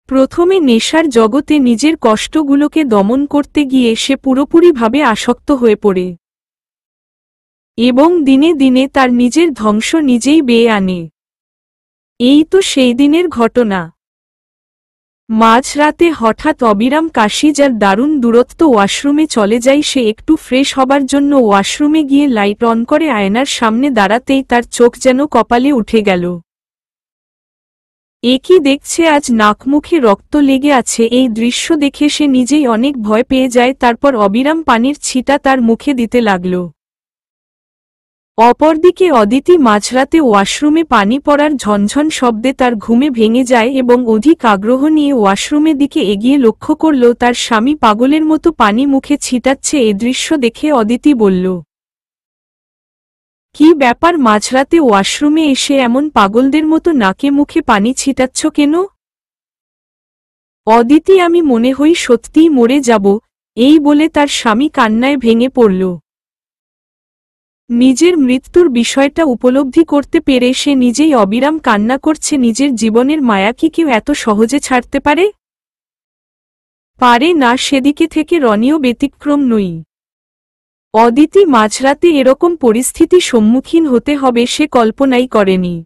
প্রথমে নেশার জগতে নিজের কষ্টগুলোকে দমন করতে গিয়ে সে পুরোপুরিভাবে আসক্ত হয়ে পড়ে এবং দিনে দিনে তার নিজের ধ্বংস নিজেই বেয়ে আনে। এই তো সেই দিনের ঘটনা। মাঝরাতে হঠাৎ অবিরাম কাশি, যার দারুণ দূরত্ব। ওয়াশরুমে চলে যায় সে একটু ফ্রেশ হবার জন্য। ওয়াশরুমে গিয়ে লাইট অন করে আয়নার সামনে দাঁড়াতেই তার চোখ যেন কপালে উঠে গেল। একই দেখছে, আজ নাকমুখে রক্ত লেগে আছে। এই দৃশ্য দেখে সে নিজেই অনেক ভয় পেয়ে যায়। তারপর অবিরাম পানির ছিটা তার মুখে দিতে লাগল। অপরদিকে অদিতি মাঝরাতে ওয়াশরুমে পানি পড়ার ঝনঝন শব্দে তার ঘুমে ভেঙে যায় এবং অধিক আগ্রহ নিয়ে ওয়াশরুমের দিকে এগিয়ে লক্ষ্য করল তার স্বামী পাগলের মতো পানি মুখে ছিটাচ্ছে। এ দৃশ্য দেখে অদিতি বলল, কি ব্যাপার, মাঝরাতে ওয়াশরুমে এসে এমন পাগলদের মতো নাকে মুখে পানি ছিটাচ্ছ কেন? অদিতি, আমি মনে হই সত্যিই মরে যাব। এই বলে তার স্বামী কান্নায় ভেঙে পড়ল। নিজের মৃত্যুর বিষয়টা উপলব্ধি করতে পেরে সে নিজেই অবিরাম কান্না করছে। নিজের জীবনের মায়া কি কেউ এত সহজে ছাড়তে পারে? পারে না। সেদিকে থেকে রনিও ব্যতিক্রম নই। অদিতি মাঝরাতে এরকম পরিস্থিতি সম্মুখীন হতে হবে সে কল্পনাই করেনি।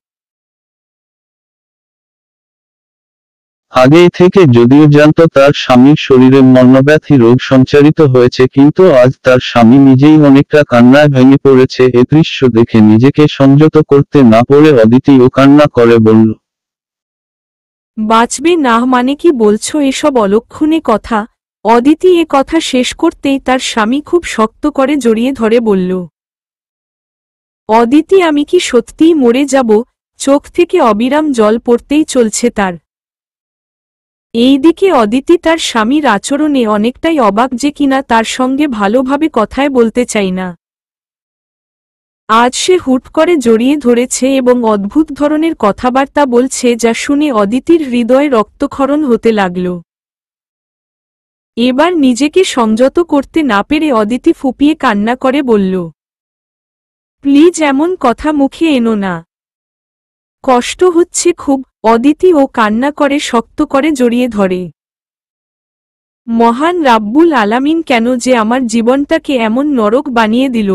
আগেই থেকে যদিও জানত তার স্বামীর শরীরে মর্মব্যাধি রোগ সঞ্চারিত হয়েছে, কিন্তু আজ তার স্বামী নিজেই অনেকটা কান্নায় ভেঙে পড়েছে। এ দৃশ্য দেখে নিজেকে সংযত করতে না পেরে অদিতিও কান্না করে বলল, বাঁচবে না মানে কি বলছো এসব অলক্ষণে কথা? অদিতি এ কথা শেষ করতেই তার স্বামী খুব শক্ত করে জড়িয়ে ধরে বলল, অদিতি, আমি কি সত্যিই মরে যাব? চোখ থেকে অবিরাম জল পড়তেই চলছে তার। এইদিকে অদিতি তার স্বামীর আচরণে অনেকটাই অবাক, যে কিনা তার সঙ্গে ভালোভাবে কথায় বলতে চাই না। আজ সে হুট করে জড়িয়ে ধরেছে এবং অদ্ভুত ধরনের কথাবার্তা বলছে, যা শুনে অদিতির হৃদয়ে রক্তক্ষরণ হতে লাগল। এবার নিজেকে সংযত করতে না পেরে অদিতি ফুপিয়ে কান্না করে বলল, প্লিজ এমন কথা মুখে এনো না, কষ্ট হচ্ছে খুব। অদিতি ও কান্না করে শক্ত করে জড়িয়ে ধরে। মহান রাব্বুল আলামিন কেন যে আমার জীবনটাকে এমন নরক বানিয়ে দিল?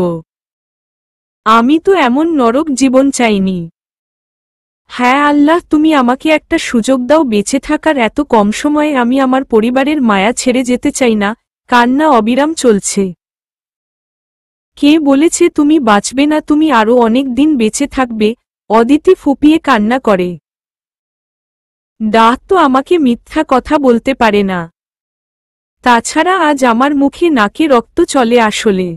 আমি তো এমন নরক জীবন চাইনি। হ্যাঁ আল্লাহ, তুমি আমাকে একটা সুযোগ দাও বেঁচে থাকার। এত কম সময়ে আমি আমার পরিবারের মায়া ছেড়ে যেতে চাই না। কান্না অবিরাম চলছে। কে বলেছে তুমি বাঁচবে না? তুমি আরো অনেক দিন বেঁচে থাকবে। অদিতি ফুপিয়ে কান্না করে। ডাহ তো আমাকে মিথ্যা কথা বলতে পারে না। তাছাড়া আজ আমার মুখে নাকে রক্ত চলে আসলে।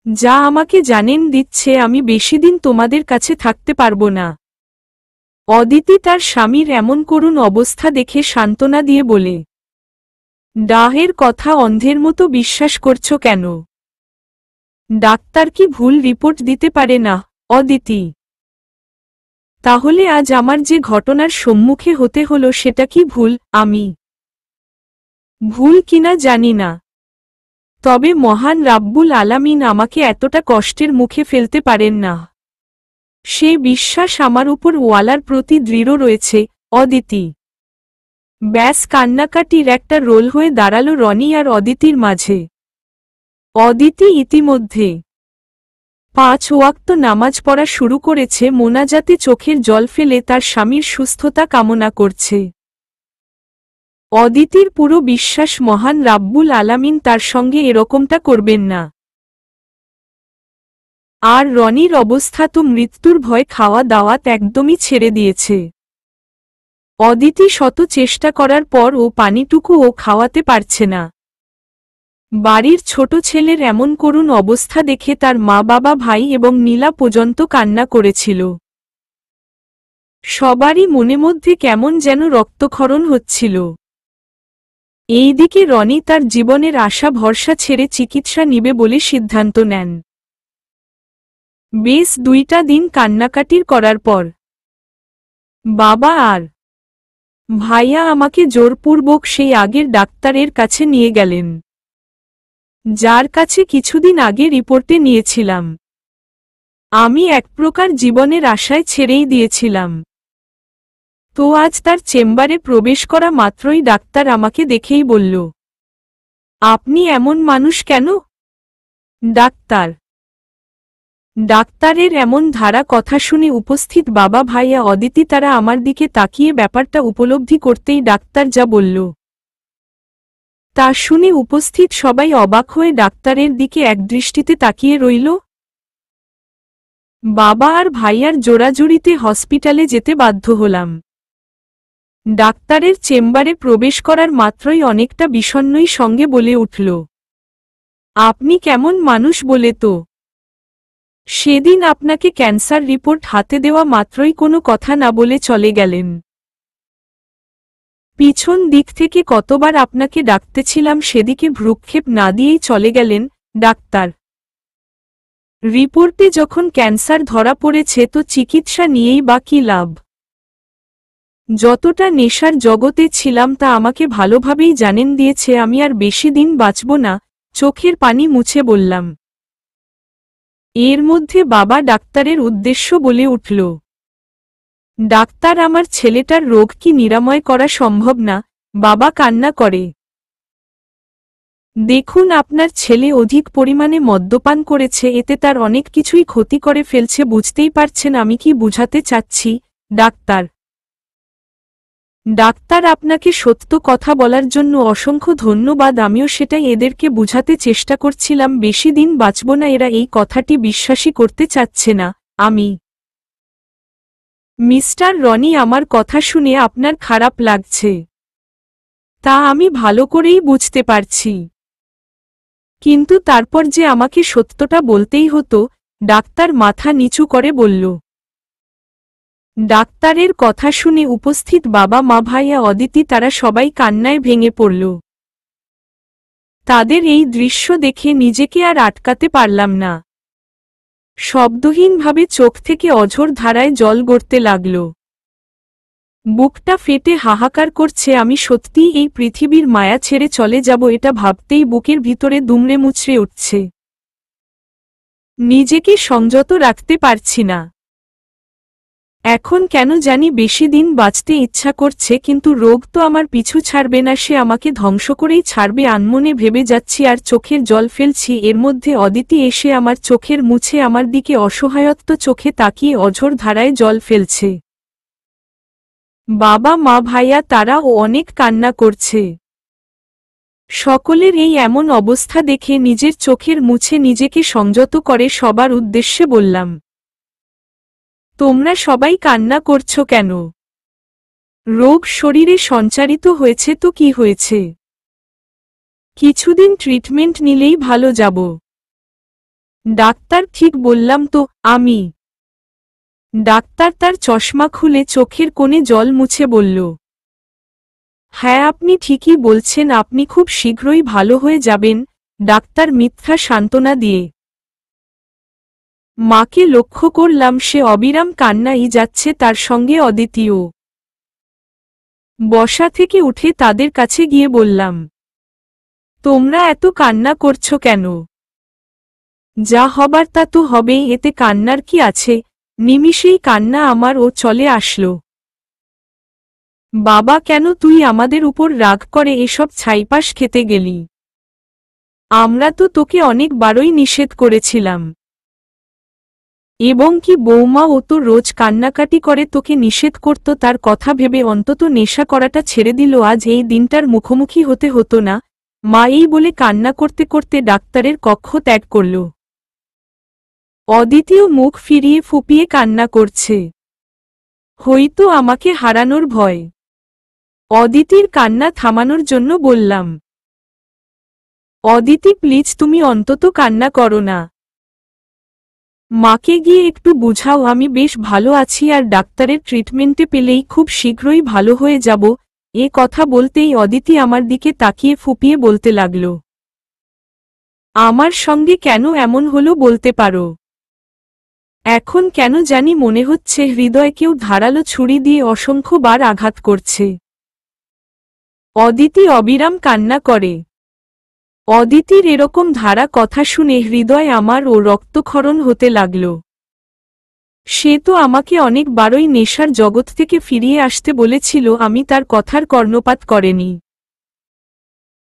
যা আমাকে জানেন দিচ্ছে আমি বেশি দিন তোমাদের কাছে থাকতে পারবো না। অদিতি তার স্বামীর এমন করুণ অবস্থা দেখে সান্ত্বনা দিয়ে বলে, ডাহের কথা অন্ধের মতো বিশ্বাস করছো কেন? ডাক্তার কি ভুল রিপোর্ট দিতে পারে না? অদিতি, তাহলে আজ আমার যে ঘটনার সম্মুখে হতে হলো সেটা কি ভুল? আমি ভুল কিনা জানি না, তবে মহান রাব্বুল আলামিন আমাকে এতটা কষ্টের মুখে ফেলতে পারেন না। সে বিশ্বাস আমার উপর ওয়ালার প্রতি দৃঢ় রয়েছে। অদিতি ব্যাস কান্নাকাটির একটা রোল হয়ে দাঁড়ালো রনি আর অদিতির মাঝে। অদিতি ইতিমধ্যে 5 ওয়াক্ত নামাজ পড়া শুরু করেছে। মোনাজাতে চোখের জল ফেলে তার স্বামীর সুস্থতা কামনা করছে। অদিতির পুরো বিশ্বাস মহান রাব্বুল আলামিন তার সঙ্গে এরকমটা করবেন না। আর রনির অবস্থা তো মৃত্যুর ভয়, খাওয়া দাওয়াত একদমই ছেড়ে দিয়েছে। অদিতি শত চেষ্টা করার পর ও পানিটুকু ও খাওয়াতে পারছে না। বাড়ির ছোট ছেলের এমন করুণ অবস্থা দেখে তার মা, বাবা, ভাই এবং নীলা পর্যন্ত কান্না করেছিল। সবারই মনে মধ্যে কেমন যেন রক্তক্ষরণ হচ্ছিল। এইদিকে রনি তার জীবনের আশা ভরসা ছেড়ে চিকিৎসা নিবে বলে সিদ্ধান্ত নেন। বেশ 2টা দিন কান্নাকাটির করার পর বাবা আর ভাইয়া আমাকে জোরপূর্বক সেই আগের ডাক্তারের কাছে নিয়ে গেলেন, যার কাছে কিছুদিন আগে রিপোর্টে নিয়েছিলাম। আমি এক প্রকার জীবনের আশায় ছেড়েই দিয়েছিলাম। তো আজ তার চেম্বারে প্রবেশ করা মাত্রই ডাক্তার আমাকে দেখেই বলল, আপনি এমন মানুষ কেন? ডাক্তারের এমন ধারা কথা শুনে উপস্থিত বাবা, ভাইয়া, অদিতি তারা আমার দিকে তাকিয়ে ব্যাপারটা উপলব্ধি করতেই ডাক্তার যা বলল তা শুনে উপস্থিত সবাই অবাক হয়ে ডাক্তারের দিকে একদৃষ্টিতে তাকিয়ে রইল। বাবা আর ভাইয়ার জোড়াজুড়িতে হসপিটালে যেতে বাধ্য হলাম। ডাক্তারের চেম্বারে প্রবেশ করার মাত্রই অনেকটা বিষণ্ণই সঙ্গে বলে উঠল, আপনি কেমন মানুষ বলে তো? সেদিন আপনাকে ক্যান্সার রিপোর্ট হাতে দেওয়া মাত্রই কোনো কথা না বলে চলে গেলেন। পিছন দিক থেকে কতবার আপনাকে ডাকতেছিলাম, সেদিকে ভ্রুক্ষেপ না দিয়েই চলে গেলেন। ডাক্তার, রিপোর্টে যখন ক্যান্সার ধরা পড়েছে তো চিকিৎসা নিয়েই বা কী লাভ? যতটা নেশার জগতে ছিলাম তা আমাকে ভালোভাবেই জানেন দিয়েছে আমি আর বেশি দিন বাঁচব না। চোখের পানি মুছে বললাম। এর মধ্যে বাবা ডাক্তারের উদ্দেশ্য বলে উঠল, ডাক্তার, আমার ছেলেটার রোগ কি নিরাময় করা সম্ভব না? বাবা কান্না করে, দেখুন আপনার ছেলে অধিক পরিমাণে মদ্যপান করেছে, এতে তার অনেক কিছুই ক্ষতি করে ফেলছে, বুঝতেই পারছেন আমি কি বুঝাতে চাচ্ছি? ডাক্তার, আপনাকে সত্য কথা বলার জন্য অসংখ্য ধন্যবাদ। আমিও সেটাই এদেরকে বুঝাতে চেষ্টা করছিলাম, বেশি দিন বাঁচব না। এরা এই কথাটি বিশ্বাসই করতে চাচ্ছে না। আমি মিস্টার রনি, আমার কথা শুনে আপনার খারাপ লাগছে, তা আমি ভালো করেই বুঝতে পারছি, কিন্তু তারপর যে আমাকে সত্যটা বলতেই হতো। ডাক্তার মাথা নিচু করে বলল। ডাক্তারের কথা শুনে উপস্থিত বাবা, মা, ভাইয়া, অদিতি তারা সবাই কান্নায় ভেঙে পড়ল। তাদের এই দৃশ্য দেখে নিজেকে আর আটকাতে পারলাম না। শব্দহীনভাবে চোখ থেকে অঝোর ধারায় জল গড়তে লাগল। বুকটা ফেটে হাহাকার করছে। আমি সত্যিই এই পৃথিবীর মায়া ছেড়ে চলে যাব, এটা ভাবতেই বুকের ভিতরে দুমড়ে মুচড়ে উঠছে। নিজেকে সংযত রাখতে পারছি না। এখন কেন জানি বেশি দিন বাঁচতে ইচ্ছা করছে, কিন্তু রোগ তো আমার পিছু ছাড়বে না, সে আমাকে ধ্বংস করেই ছাড়বে আনমনে ভেবে যাচ্ছি আর চোখের জল ফেলছি। এর মধ্যে অদিতি এসে আমার চোখের মুছে আমার দিকে অসহায়ত্ব চোখে তাকিয়ে অঝোর ধারায় জল ফেলছে। বাবা মা ভাইয়া তারাও অনেক কান্না করছে। সকলের এই এমন অবস্থা দেখে নিজের চোখের মুছে নিজেকে সংযত করে সবার উদ্দেশ্যে বললাম, তোমরা সবাই কান্না করছো কেন? রোগ শরীরে সঞ্চারিত হয়েছে তো কি হয়েছে? কিছুদিন ট্রিটমেন্ট নিলেই ভালো যাব। ডাক্তার ঠিক বললাম তো? আমি। ডাক্তার তার চশমা খুলে চোখের কোণে জল মুছে বলল, হ্যাঁ আপনি ঠিকই বলছেন, আপনি খুব শীঘ্রই ভালো হয়ে যাবেন। ডাক্তার মিথ্যা সান্ত্বনা দিয়ে। মাকে লক্ষ্য করলাম, সে অবিরাম কান্নাই যাচ্ছে, তার সঙ্গে অদিতিও। বসা থেকে উঠে তাদের কাছে গিয়ে বললাম, তোমরা এত কান্না করছো কেন? যা হবার তা তো হবেই, এতে কান্নার কি আছে? নিমিষেই কান্না আমার ও চলে আসলো। বাবা, কেন তুই আমাদের উপর রাগ করে এসব ছাইপাশ খেতে গেলি? আমরা তো তোকে অনেকবারই নিষেধ করেছিলাম। এবং কি বৌমা, ও তো রোজ কান্নাকাটি করে, তোকে নিষেধ করত, তার কথা ভেবে অন্তত নেশা করাটা ছেড়ে দিল, আজ এই দিনটার মুখোমুখি হতে হতো না। মা এই বলে কান্না করতে করতে ডাক্তারের কক্ষ ত্যাগ করল। অদিতিও মুখ ফিরিয়ে ফুপিয়ে কান্না করছে, হয়তো আমাকে হারানোর ভয়। অদিতির কান্না থামানোর জন্য বললাম, অদিতি প্লিজ তুমি অন্তত কান্না করো না। মাকে গিয়ে একটু বুঝাও আমি বেশ ভালো আছি আর ডাক্তারের ট্রিটমেন্টে পেলেই খুব শীঘ্রই ভালো হয়ে যাব। এ কথা বলতেই অদিতি আমার দিকে তাকিয়ে ফুপিয়ে বলতে লাগল, আমার সঙ্গে কেন এমন হলো বলতে পারো? এখন কেন জানি মনে হচ্ছে হৃদয়ে কেউ ধারালো ছুরি দিয়ে অসংখ্যবার আঘাত করছে। অদিতি অবিরাম কান্না করে। অদিতির এরকম ধারা কথা শুনে হৃদয় আমার ও রক্তক্ষরণ হতে লাগল। সে তো আমাকে অনেকবারই নেশার জগৎ থেকে ফিরিয়ে আসতে বলেছিল, আমি তার কথার কর্ণপাত করেনি।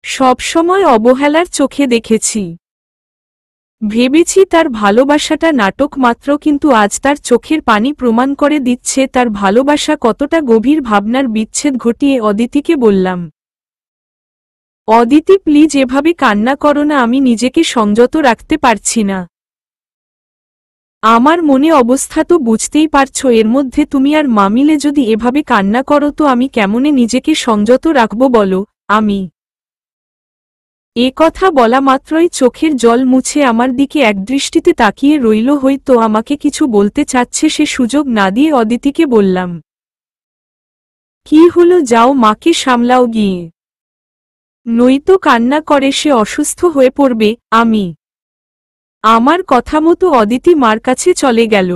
সবসময় অবহেলার চোখে দেখেছি। ভেবেছি তার ভালোবাসাটা নাটক মাত্র, কিন্তু আজ তার চোখের পানি প্রমাণ করে দিচ্ছে তার ভালোবাসা কতটা গভীর। ভাবনার বিচ্ছেদ ঘটিয়ে অদিতিকে বললাম, অদিতি প্লিজ এভাবে কান্না করো না, আমি নিজেকে সংযত রাখতে পারছি না। আমার মনে অবস্থা তো বুঝতেই পারছো, এর মধ্যে তুমি আর মা মিলে যদি এভাবে কান্না করো তো আমি কেমনে নিজেকে সংযত রাখব বলো? আমি। এ কথা বলা মাত্রই চোখের জল মুছে আমার দিকে একদৃষ্টিতে তাকিয়ে রইল, হয়তো আমাকে কিছু বলতে চাচ্ছে, সে সুযোগ না দিয়ে অদিতিকে বললাম, কি হলো, যাও মাকে সামলাও গিয়ে, নয়তো কান্না করে সে অসুস্থ হয়ে পড়বে। আমি। আমার কথা মতো অদিতি মার কাছে চলে গেল।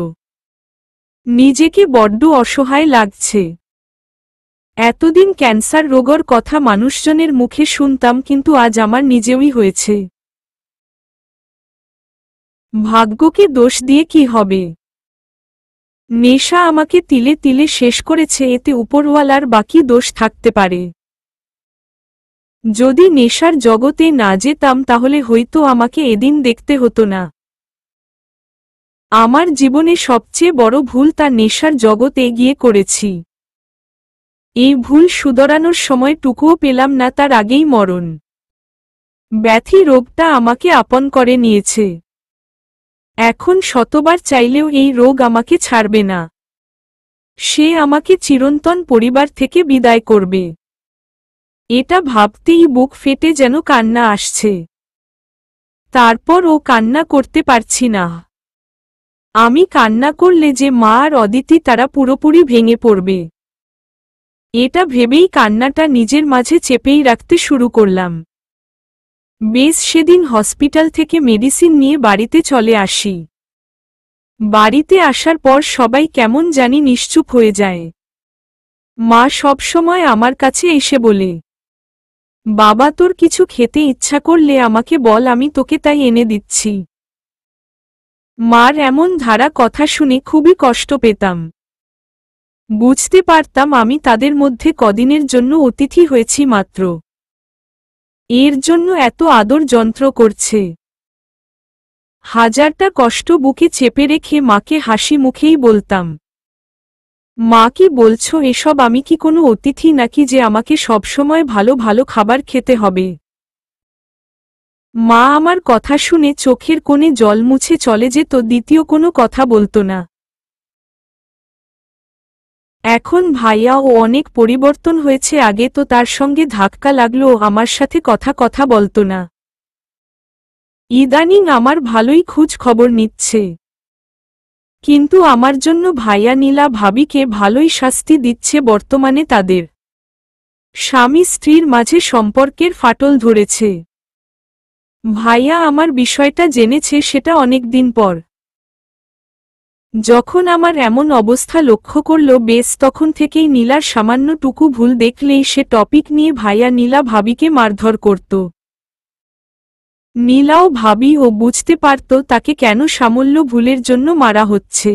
নিজেকে বড্ড অসহায় লাগছে। এতদিন ক্যান্সার রোগের কথা মানুষজনের মুখে শুনতাম, কিন্তু আজ আমার নিজেই হয়েছে। ভাগ্যকে দোষ দিয়ে কি হবে? নেশা আমাকে তিলে তিলে শেষ করেছে, এতে উপরওয়ালার বাকি দোষ থাকতে পারে। যদি নেশার জগতে না যেতাম তাহলে হয়তো আমাকে এদিন দেখতে হতো না। আমার জীবনে সবচেয়ে বড় ভুল তা নেশার জগতে গিয়ে করেছি। এই ভুল শুধরানোর সময়টুকুও পেলাম না, তার আগেই মরণ ব্যাধি রোগটা আমাকে আপন করে নিয়েছে। এখন শতবার চাইলেও এই রোগ আমাকে ছাড়বে না। সে আমাকে চিরন্তন পরিবার থেকে বিদায় করবে। এটা ভাবতেই বুক ফেটে যেন কান্না আসছে। তারপর ও কান্না করতে পারছি না। আমি কান্না করলে যে মা আর অদিতি তারা পুরোপুরি ভেঙে পড়বে। এটা ভেবেই কান্নাটা নিজের মাঝে চেপেই রাখতে শুরু করলাম। বেশ, সেদিন হসপিটাল থেকে মেডিসিন নিয়ে বাড়িতে চলে আসি। বাড়িতে আসার পর সবাই কেমন জানি নিশ্চুপ হয়ে যায়। মা সবসময় আমার কাছে এসে বলে, বাবা তোর কিছু খেতে ইচ্ছা করলে আমাকে বল, আমি তোকে তাই এনে দিচ্ছি। মার এমন ধারা কথা শুনে খুবই কষ্ট পেতাম। বুঝতে পারতাম আমি তাদের মধ্যে কদিনের জন্য অতিথি হয়েছি মাত্র। এর জন্য এত আদর যন্ত্র করছে। হাজারটা কষ্ট বুকে চেপে রেখে মাকে হাসি মুখেই বলতাম, মা কি বলছো এসব? আমি কি কোনো অতিথি নাকি যে আমাকে সবসময় ভালো ভালো খাবার খেতে হবে? মা আমার কথা শুনে চোখের কোণে জল মুছে চলে যেত, দ্বিতীয় কোনো কথা বলতো না। এখন ভাইয়া ও অনেক পরিবর্তন হয়েছে, আগে তো তার সঙ্গে ধাক্কা লাগলো, আমার সাথে কথা বলতো না। ইদানিং আমার ভালোই খোঁজ খবর নিচ্ছে। কিন্তু আমার জন্য ভাইয়া নীলা ভাবিকে ভালোই শাস্তি দিচ্ছে। বর্তমানে তাদের স্বামী স্ত্রীর মাঝে সম্পর্কের ফাটল ধরেছে। ভাইয়া আমার বিষয়টা জেনেছে সেটা অনেক দিন পর। যখন আমার এমন অবস্থা লক্ষ্য করল বেশ, তখন থেকেই নীলার সামান্যটুকু ভুল দেখলেই সে টপিক নিয়ে ভাইয়া নীলা ভাবিকে মারধর করত। নীলাও ভাবি ও বুঝতে পারত তাকে কেন সামান্য ভুলের জন্য মারা হচ্ছে।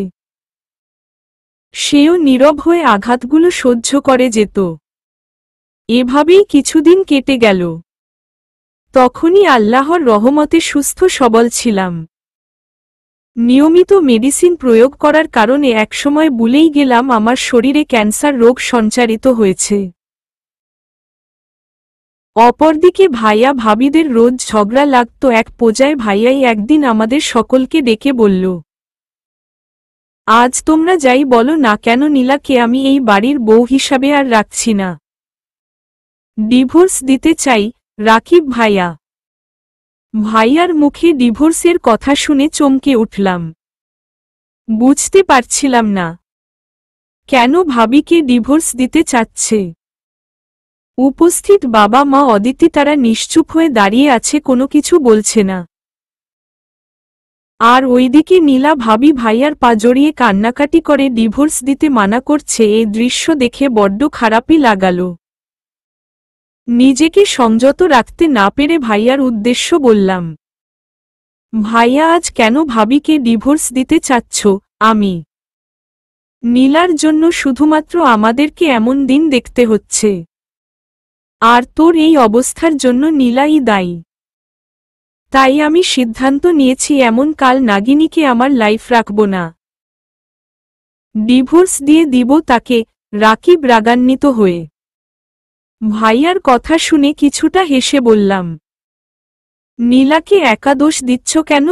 সেও নীরব হয়ে আঘাতগুলো সহ্য করে যেত। এভাবেই কিছুদিন কেটে গেল। তখনই আল্লাহর রহমতে সুস্থ সবল ছিলাম। নিয়মিত মেডিসিন প্রয়োগ করার কারণে একসময় ভুলেই গেলাম আমার শরীরে ক্যান্সার রোগ সঞ্চারিত হয়েছে। অপরদিকে ভাইয়া ভাবিদের রোজ ঝগড়া লাগত। এক পর্যায়ে ভাইয়াই একদিন আমাদের সকলকে ডেকে বলল, আজ তোমরা যাই বলো না কেন, নীলাকে আমি এই বাড়ির বউ হিসাবে আর রাখছি না। ডিভোর্স দিতে চাই। রাকিব ভাইয়া। ভাইয়ার মুখে ডিভোর্সের কথা শুনে চমকে উঠলাম। বুঝতে পারছিলাম না কেন ভাবিকে ডিভোর্স দিতে চাচ্ছে। উপস্থিত বাবা মা অদিতি তারা নিশ্চুপ হয়ে দাঁড়িয়ে আছে, কোনো কিছু বলছে না। আর ওইদিকে নীলা ভাবি ভাইয়ার পা জড়িয়ে কান্নাকাটি করে ডিভোর্স দিতে মানা করছে। এই দৃশ্য দেখে বড্ড খারাপই লাগালো। নিজেকে সংযত রাখতে না পেরে ভাইয়ার উদ্দেশ্য বললাম, ভাইয়া আজ কেন ভাবিকে ডিভোর্স দিতে চাচ্ছ? আমি নীলার জন্য শুধুমাত্র আমাদেরকে এমন দিন দেখতে হচ্ছে। আর তোর এই অবস্থার জন্য নীলাই দায়ী। তাই আমি সিদ্ধান্ত নিয়েছি এমন কাল নাগিনীকে আমার লাইফ রাখব না। ডিভোর্স দিয়ে দিব তাকে। রাকিব রাগান্বিত হয়ে ভাইয়ার কথা শুনে কিছুটা হেসে বললাম, নীলাকে একা দোষ দিচ্ছ কেন?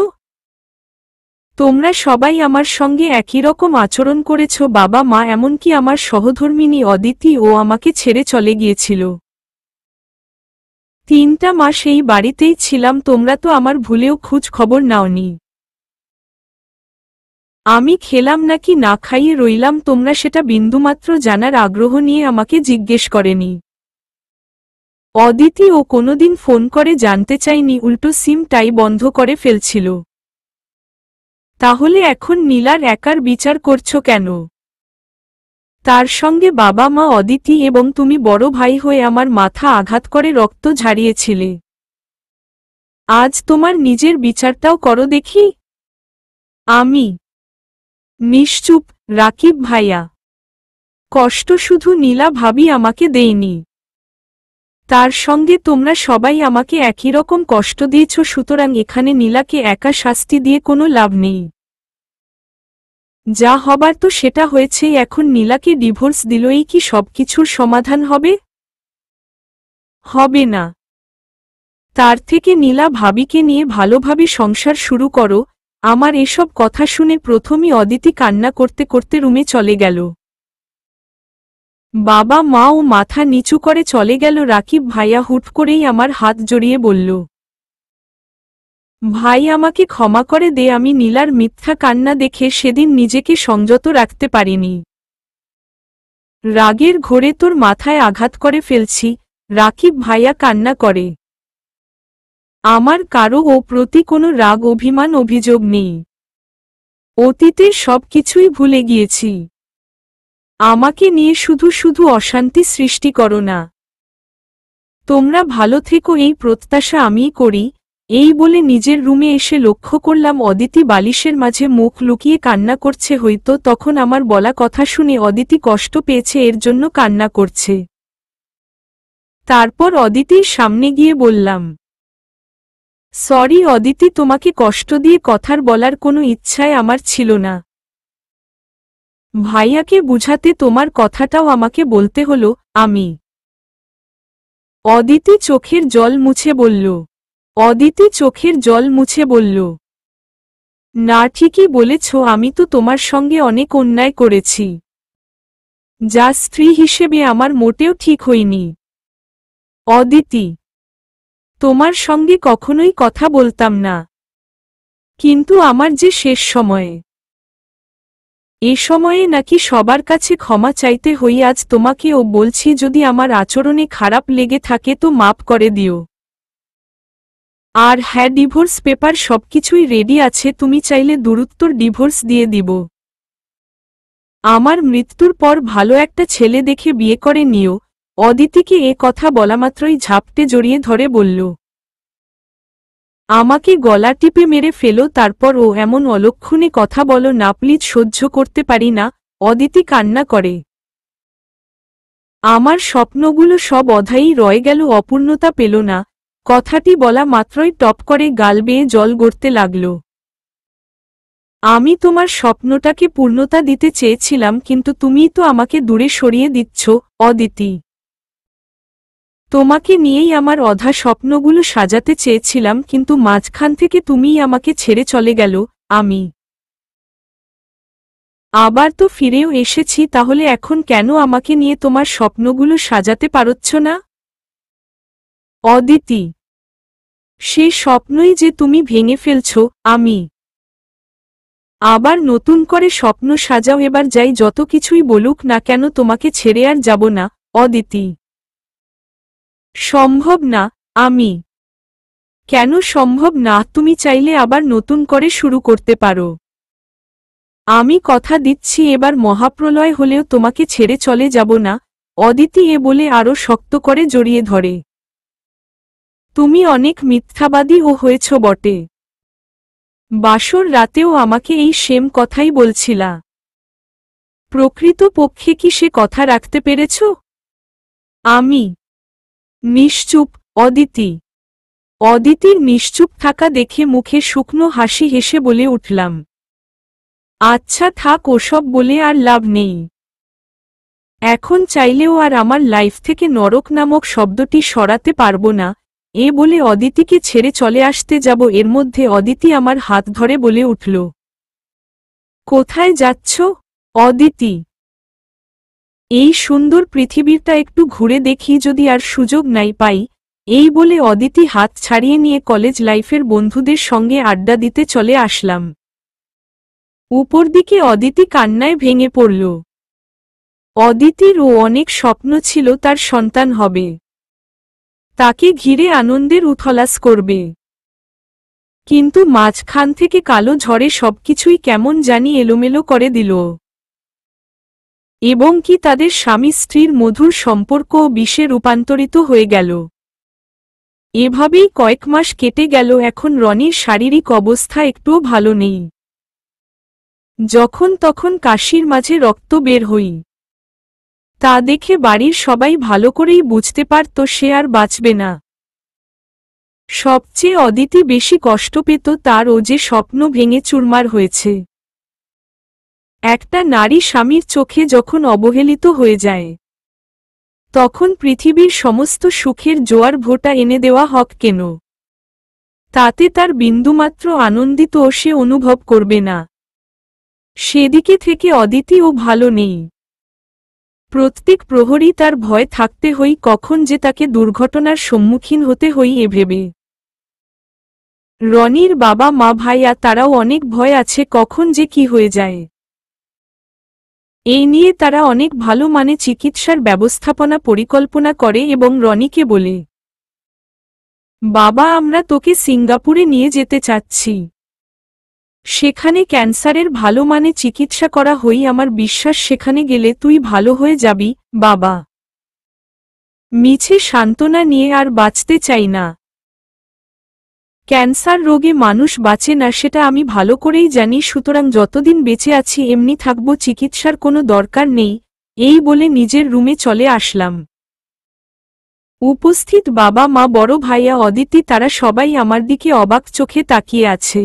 তোমরা সবাই আমার সঙ্গে একই রকম আচরণ করেছ। বাবা মা এমনকি আমার সহধর্মিণী অদিতি ও আমাকে ছেড়ে চলে গিয়েছিল। 3টা মাস এই বাড়িতেই ছিলাম, তোমরা তো আমার ভুলেও খোঁজ খবর নাওনি। আমি খেলাম নাকি না খাইয়ে রইলাম তোমরা সেটা বিন্দুমাত্র জানার আগ্রহ নিয়ে আমাকে জিজ্ঞেস করেনি। অদিতি ও কোনোদিন ফোন করে জানতে চাইনি, উল্টো সিমটাই বন্ধ করে ফেলছিল। তাহলে এখন নীলার একার বিচার করছো কেন? তার সঙ্গে বাবা মা অদিতি এবং তুমি বড় ভাই হয়ে আমার মাথা আঘাত করে রক্ত ঝারিয়েছিলে। আজ তোমার নিজের বিচারটাও করো দেখি। আমি নিশ্চুপ। রাকিব ভাইয়া। কষ্ট শুধু নীলা ভাবি আমাকে দেয়নি, তার সঙ্গে তোমরা সবাই আমাকে একই রকম কষ্ট দিয়েছ। সুতরাং এখানে নীলাকে একা শাস্তি দিয়ে কোনো লাভ নেই। যা হবার তো সেটা হয়েছেই। এখন নীলাকে ডিভোর্স দিলেই কি সবকিছুর সমাধান হবে? হবে না। তার থেকে নীলা ভাবিকে নিয়ে ভালোভাবে সংসার শুরু করো। আমার এসব কথা শুনে প্রথমই অদিতি কান্না করতে করতে রুমে চলে গেল। বাবা মা ও মাথা নিচু করে চলে গেল। রাকিব ভাইয়া হুট করেই আমার হাত জড়িয়ে বলল, ভাই আমাকে ক্ষমা করে দে, আমি নীলার মিথ্যা কান্না দেখে সেদিন নিজেকে সংযত রাখতে পারিনি। রাগের ঘোরে তোর মাথায় আঘাত করে ফেলছি। রাকিব ভাইয়া কান্না করে। আমার কারো ও প্রতি কোনো রাগ অভিমান অভিযোগ নেই। অতীতের সব কিছুই ভুলে গিয়েছি। আমাকে নিয়ে শুধু শুধু অশান্তি সৃষ্টি করো না। তোমরা ভালো থেকো এই প্রত্যাশা আমিই করি। এই বলে নিজের রুমে এসে লক্ষ্য করলাম অদিতি বালিশের মাঝে মুখ লুকিয়ে কান্না করছে। হয়তো তখন আমার বলা কথা শুনে অদিতি কষ্ট পেয়েছে, এর জন্য কান্না করছে। তারপর অদিতির সামনে গিয়ে বললাম, সরি অদিতি, তোমাকে কষ্ট দিয়ে কথার বলার কোনো ইচ্ছায় আমার ছিল না। ভাইয়াকে বুঝাতে তোমার কথাটাও আমাকে বলতে হলো। আমি অদিতি চোখের জল মুছে বলল। অদিতি চোখের জল মুছে বলল, না ঠিকই বলেছ, আমি তো তোমার সঙ্গে অনেক অন্যায় করেছি, যা স্ত্রী হিসেবে আমার মোটেও ঠিক হয়নি। অদিতি, তোমার সঙ্গে কখনোই কথা বলতাম না, কিন্তু আমার যে শেষ সময়ে, এ সময়ে নাকি সবার কাছে ক্ষমা চাইতে হই। আজ তোমাকেও বলছি, যদি আমার আচরণে খারাপ লেগে থাকে তো মাপ করে দিও। আর হ্যাঁ, ডিভোর্স পেপার সবকিছুই রেডি আছে, তুমি চাইলে দ্রুততর ডিভোর্স দিয়ে দিব। আমার মৃত্যুর পর ভালো একটা ছেলে দেখে বিয়ে করে নিও। অদিতিকে এ কথা বলামাত্রই ঝাপটে জড়িয়ে ধরে বলল, আমাকে গলা টিপে মেরে ফেলো, তারপর ও এমন অলক্ষণে কথা বলো না প্লিজ, সহ্য করতে পারি না। অদিতি কান্না করে। আমার স্বপ্নগুলো সব অধায়ী রয়ে গেল, অপূর্ণতা পেল না। কথাটি বলা মাত্রই টপ করে গাল বেয়ে জল গড়তে লাগল। আমি তোমার স্বপ্নটাকে পূর্ণতা দিতে চেয়েছিলাম, কিন্তু তুমিই তো আমাকে দূরে সরিয়ে দিচ্ছ। অদিতি, তোমাকে নিয়েই আমার অধা স্বপ্নগুলো সাজাতে চেয়েছিলাম, কিন্তু মাঝখান থেকে তুমিই আমাকে ছেড়ে চলে গেল। আমি আবার তো ফিরেও এসেছি, তাহলে এখন কেন আমাকে নিয়ে তোমার স্বপ্নগুলো সাজাতে পারছ না? অদিতি, সে স্বপ্নই যে তুমি ভেঙে ফেলছ। আমি আবার নতুন করে স্বপ্ন সাজাও, এবার যাই যত কিছুই বলুক না কেন, তোমাকে ছেড়ে আর যাব না। অদিতি, সম্ভব না। আমি কেন সম্ভব না? তুমি চাইলে আবার নতুন করে শুরু করতে পারো। আমি কথা দিচ্ছি, এবার মহাপ্রলয় হলেও তোমাকে ছেড়ে চলে যাব না। অদিতি এ বলে আরো শক্ত করে জড়িয়ে ধরে। তুমি অনেক মিথ্যাবাদী ও হয়েছ বটে। বাসর রাতেও আমাকে এই সেম কথাই বলছিলা। প্রকৃতপক্ষে কি সে কথা রাখতে পেরেছ? আমি নিশ্চুপ। অদিতি অদিতির নিশ্চুপ থাকা দেখে মুখে শুকনো হাসি হেসে বলে উঠলাম, আচ্ছা থাক, ওসব বলে আর লাভ নেই। এখন চাইলেও আর আমার লাইফ থেকে নরক নামক শব্দটি সরাতে পারবো না। এ বলে অদিতিকে ছেড়ে চলে আসতে যাব, এর মধ্যে অদিতি আমার হাত ধরে বলে উঠল, কোথায় যাচ্ছ? অদিতি, এই সুন্দর পৃথিবীটা একটু ঘুরে দেখি, যদি আর সুযোগ নাই পাই। এই বলে অদিতি হাত ছাড়িয়ে নিয়ে কলেজ লাইফের বন্ধুদের সঙ্গে আড্ডা দিতে চলে আসলাম। উপর দিকে অদিতি কান্নায় ভেঙে পড়ল। অদিতিরও অনেক স্বপ্ন ছিল তার সন্তান হবে, তাকে ঘিরে আনন্দের উথলাস করবে। কিন্তু মাঝখান থেকে কালো ঝড়ে সবকিছুই কেমন জানি এলোমেলো করে দিল, এবং কি তাদের স্বামী স্ত্রীর মধুর সম্পর্কও বিষে রূপান্তরিত হয়ে গেল। এভাবেই কয়েক মাস কেটে গেল। এখন রনির শারীরিক অবস্থা একটুও ভালো নেই। যখন তখন কাশির মাঝে রক্ত বের হই, তা দেখে বাড়ির সবাই ভালো করেই বুঝতে পারত সে আর বাঁচবে না। সবচেয়ে অদিতি বেশি কষ্ট পেত, তার ও যে স্বপ্ন ভেঙে চুরমার হয়েছে। একটা নারী স্বামীর চোখে যখন অবহেলিত হয়ে যায়, তখন পৃথিবীর সমস্ত সুখের জোয়ার ভোটা এনে দেওয়া হক কেন? তাতে তার বিন্দুমাত্র আনন্দিত সে অনুভব করবে না। সেদিকে থেকে অদিতিও ভালো নেই। প্রত্যেক প্রহরী তার ভয় থাকতে হই, কখন যে তাকে দুর্ঘটনার সম্মুখীন হতে হই এ ভেবে। রনির বাবা মা ভাইয়া তারাও অনেক ভয় আছে, কখন যে কি হয়ে যায়। এই নিয়ে তারা অনেক ভালো মানে চিকিৎসার ব্যবস্থাপনা পরিকল্পনা করে এবং রনিকে বলে, বাবা আমরা তোকে সিঙ্গাপুরে নিয়ে যেতে চাচ্ছি। সেখানে ক্যান্সারের ভালো মানে চিকিৎসা করা হই, আমার বিশ্বাস সেখানে গেলে তুই ভালো হয়ে যাবি। বাবা মিছে সান্ত্বনা নিয়ে আর বাঁচতে চাই না। ক্যান্সার রোগে মানুষ বাঁচে না, সেটা আমি ভালো করেই জানি, সুতরাং যতদিন বেঁচে আছি এমনি থাকবো, চিকিৎসার কোনো দরকার নেই। এই বলে নিজের রুমে চলে আসলাম। উপস্থিত বাবা মা, বড় ভাইয়া অদিতি, তারা সবাই আমার দিকে অবাক চোখে তাকিয়ে আছে।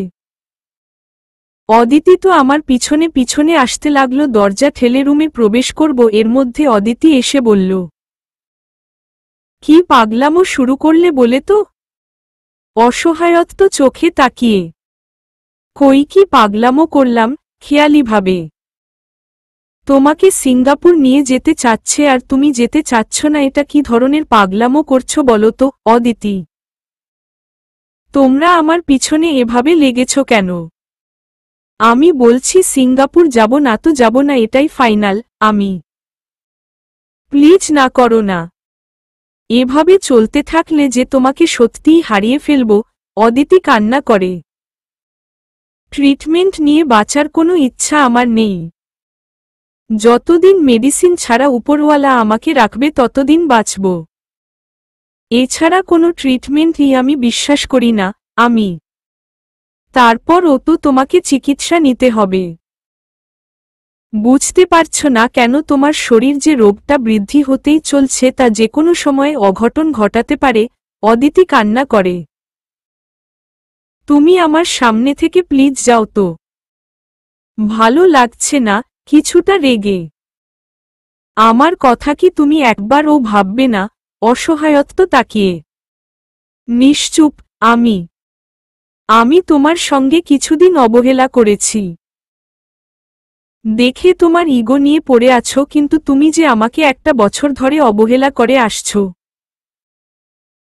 অদিতি তো আমার পিছনে পিছনে আসতে লাগলো। দরজা ঠেলে রুমে প্রবেশ করব, এর মধ্যে অদিতি এসে বলল, কি পাগলামো শুরু করলে বলে তো? অসহায়ত্ব চোখে তাকিয়ে, কই কি পাগলামো করলাম? খেয়ালিভাবে তোমাকে সিঙ্গাপুর নিয়ে যেতে চাচ্ছে আর তুমি যেতে চাচ্ছ না, এটা কি ধরনের পাগলামো করছো বলো তো? অদিতি, তোমরা আমার পিছনে এভাবে লেগেছ কেন? আমি বলছি সিঙ্গাপুর যাব না তো যাব না, এটাই ফাইনাল। আমি প্লিজ না করো না। এভাবে চলতে থাকলে যে তোমাকে সত্যিই হারিয়ে ফেলব। অদিতি কান্না করে, ট্রিটমেন্ট নিয়ে বাঁচার কোনো ইচ্ছা আমার নেই। যতদিন মেডিসিন ছাড়া উপরওয়ালা আমাকে রাখবে ততদিন বাঁচব। এছাড়া কোনো ট্রিটমেন্টই আমি বিশ্বাস করি না। আমি তারপর তো তোমাকে চিকিৎসা নিতে হবে। বুঝতে পারছো না কেন? তোমার শরীর যে রোগটা বৃদ্ধি হতেই চলছে, তা যে কোনো সময়ে অঘটন ঘটাতে পারে। অদিতি কান্না করে, তুমি আমার সামনে থেকে প্লিজ যাও তো। ভালো লাগছে না, কিছুটা রেগে। আমার কথা কি তুমি একবারও ভাববে না? অসহায়ত্ব তাকিয়ে, নিশ্চুপ। আমি তোমার সঙ্গে কিছুদিন অবহেলা করেছি দেখে তোমার ইগো নিয়ে পড়ে আছো, কিন্তু তুমি যে আমাকে একটা বছর ধরে অবহেলা করে আসছো,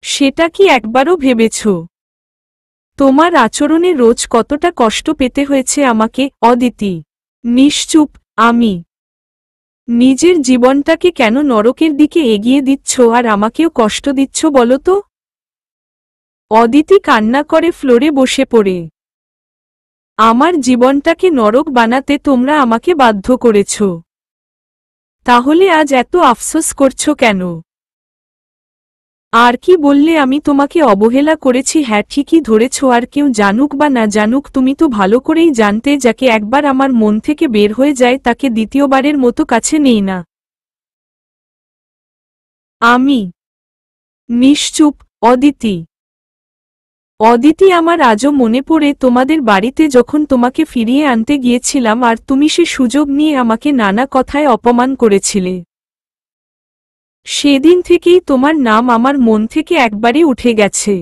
সেটা কি একবারও ভেবেছ? তোমার আচরণে রোজ কতটা কষ্ট পেতে হয়েছে আমাকে। অদিতি, নিশ্চুপ। আমি নিজের জীবনটাকে কেন নরকের দিকে এগিয়ে দিচ্ছ আর আমাকেও কষ্ট দিচ্ছ বলো তো? অদিতি কান্না করে ফ্লোরে বসে পড়ে, আমার জীবনটাকে নরক বানাতে তোমরা আমাকে বাধ্য করেছ, তাহলে আজ এত আফসোস করছো কেন? আর কি বললে আমি তোমাকে অবহেলা করেছি? হ্যাঁ, ঠিকই ধরেছ। আর কেউ জানুক বা না জানুক, তুমি তো ভালো করেই জানতে, যাকে একবার আমার মন থেকে বের হয়ে যায় তাকে দ্বিতীয়বারের মতো কাছে নেই না। আমি নিশ্চুপ। অদিতি, অদিতি, আমার আজও মনে পড়ে তোমাদের বাড়িতে যখন তোমাকে ফিরিয়ে আনতে গিয়েছিলাম আর তুমি সে সুযোগ নিয়ে আমাকে নানা কথায় অপমান করেছিলে। সেদিন থেকেই তোমার নাম আমার মন থেকে একবারে উঠে গেছে।